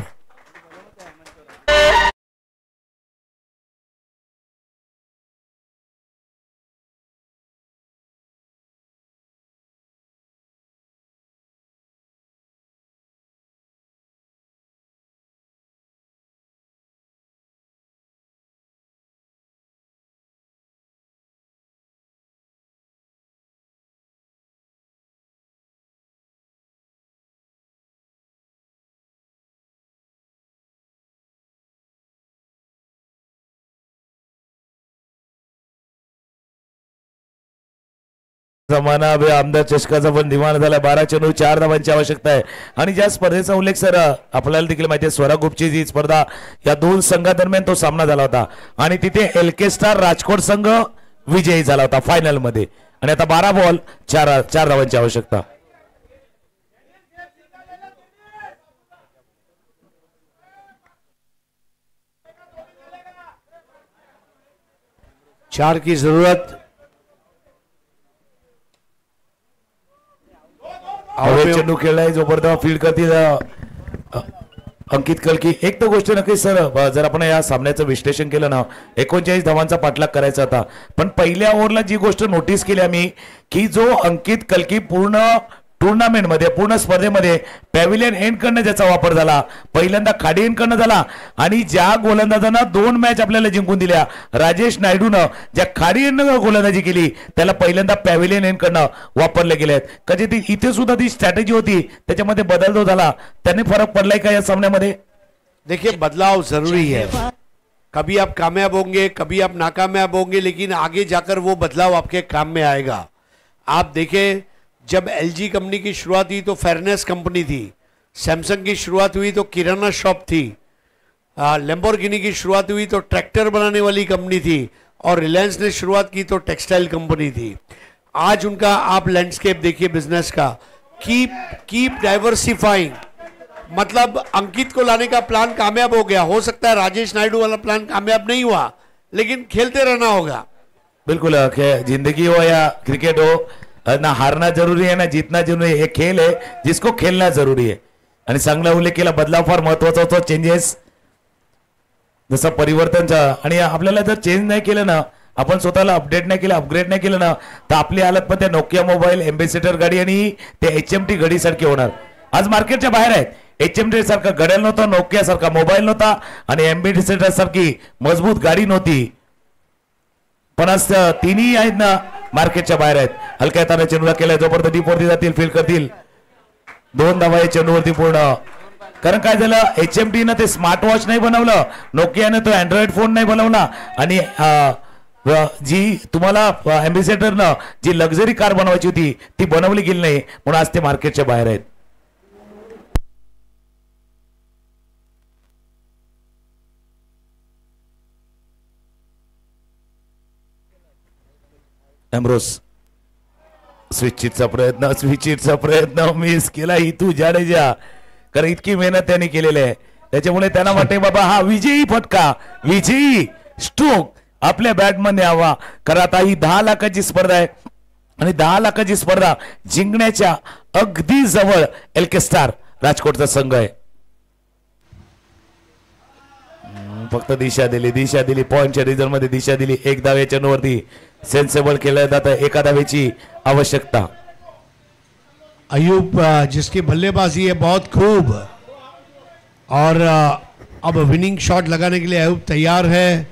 जमाना आमदार चषकाचा पण दिवाण झाला. 12 चेंडू 4 धावांची आवश्यकता आहे. आणि ज्या स्पर्धेचा उल्लेख सर आपल्याला देखील माहिती आहे, स्वरा ग्रुपची जी स्पर्धा या 2 संघादरम्यान तो सामना झाला होता आणि तिथे एलके स्टार राजकोट संघ विजयी झाला होता फायनल मध्ये. आणि आता 12 बॉल 4 धावांची आवश्यकता.
चार की जरूरत.
चेंडू खेळलाय जोपर्यंत फील्ड करतील अंकित कलकी. एक तर गोष्ट नक्की सर, जर आपण या सामन्याचं विश्लेषण केलं ना, 39 धावांचा पाठलाग करायचा होता, पण पहिल्या ओव्हरला जी गोष्ट नोटीस केली आम्ही की जो अंकित कलकी पूर्ण टुर्नामेंटमध्ये पूर्ण स्पर्धेमध्ये पॅव्हिलियन एंड करणं ज्याचा वापर झाला, पहिल्यांदा खाडी एंड करणं झाला आणि ज्या गोलंदाजांना 2 मॅच आपल्याला जिंकून दिल्या, राजेश नायडूनं ज्या खाडी एंड गोलंदाजी केली त्याला पहिल्यांदा पॅव्हिलियन एंड करणं वापरले गेले आहेत. कधी इथे सुद्धा ती स्ट्रॅटेजी होती, त्याच्यामध्ये बदल जो झाला त्याने फरक पडलाय का या सामन्यामध्ये?
देखिए बदलाव जरूरी है, कभी आप कामयाब होंगे कभी आप नाकामयाब होंगे, लेकिन आगे जाकर वो बदलाव आपके काम में आएगा. आप देखें जब एलजी कंपनी की शुरुआत हुई तो फेयरनेस कंपनी थी, सैमसंग की शुरुआत हुई तो किराना शॉप थी, लैम्बोर्गिनी की शुरुआत हुई तो ट्रैक्टर बनाने वाली कंपनी थी और रिलायंस ने शुरुआत की तो टेक्सटाइल कंपनी थी. आज उनका आप लैंडस्केप देखिए बिजनेस का, कीप डाइवर्सिफाइंग. मतलब अंकित को लाने का प्लान कामयाब हो गया, हो सकता है राजेश नायडू वाला प्लान कामयाब नहीं हुआ, लेकिन खेलते रहना होगा.
बिल्कुल, जिंदगी हो या क्रिकेट हो, ना हारना जरूरी है ना जीतना जरूरी है. हे खेल आहे जिसको खेलना जरूरी आहे. आणि चांगला उल्लेख केला, बदलाव फार महत्वाचा होतो. चेंजेस जसं परिवर्तनचा, आणि आपल्याला जर चेंज नाही केलं ना, आपण स्वतःला अपडेट नाही केलं, अपग्रेड नाही केलं ना, तर आपली हालत पण त्या नोकिया मोबाईल, एम्बेसिडर गाडी आणि ते HMT घडी सारखी होणार. आज मार्केटच्या बाहेर आहेत. HMT सारखा घड्याळ नव्हता, नोकिया सारखा मोबाईल नव्हता आणि एम्बेसिडर सारखी मजबूत गाडी नव्हती. पण आज तिन्ही आहेत ना मार्केटच्या बाहेर आहेत. हलक्या हाताने चेंडूला केलाय, जोपर्यंत डीपवरती जातील फील्ड करतील. 2 धावा आहे चेंडूवरती पूर्ण. कारण काय झालं, HMT न ते स्मार्ट वॉच नाही बनवलं, नोकियाने तो अँड्रॉइड फोन नाही बनवला आणि जी तुम्हाला एम्बेसिडरनं जी लक्झरी कार बनवायची होती ती बनवली गेली नाही, म्हणून आज ते मार्केटच्या बाहेर आहेत. एम्ब्रोस स्विचिटचा प्रयत्न मिस केला इथू जाडेजा, कारण इतकी मेहनत त्यांनी केलेली आहे, त्याच्यामुळे त्यांना वाटते बाबा हा विजयी फटका, विजयी स्ट्रोक आपल्या बॅटमध्ये यावा. कारण आता ही 10 लाखाची स्पर्धा आहे आणि 10 लाखाची स्पर्धा जिंकण्याच्या अगदी जवळ LK स्टार राजकोटचा संघ आहे. फक्त दिशा दिली पॉइंटच्या रिझल्ट मध्ये दिशा दिली. 1 धाव या चेंडूवरती सेन्सेबल केलं जातं, 1 धावेची आवश्यकता.
अयूब जिसकी बल्लेबाजी है बहुत खूब, और अब विनिंग शॉट लगाने के लिए अयूब तैयार है.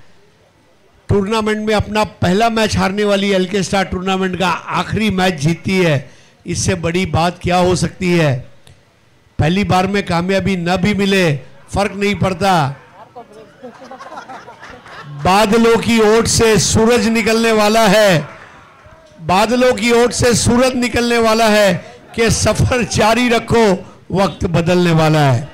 टूर्नामेंट में अपना पहला मैच हारने वाली LK स्टार टूर्नामेंट का आखिरी मैच जीतती है, इससे बड़ी बात क्या हो सकती है. पहली बार में कामयाबी न भी मिले फर्क नहीं पड़ता, बादलों की ओट से सूरज निकलने वाला है, बादलों की ओट से सूरज निकलने वाला है कि सफर जारी रखो, वक्त बदलने वाला है.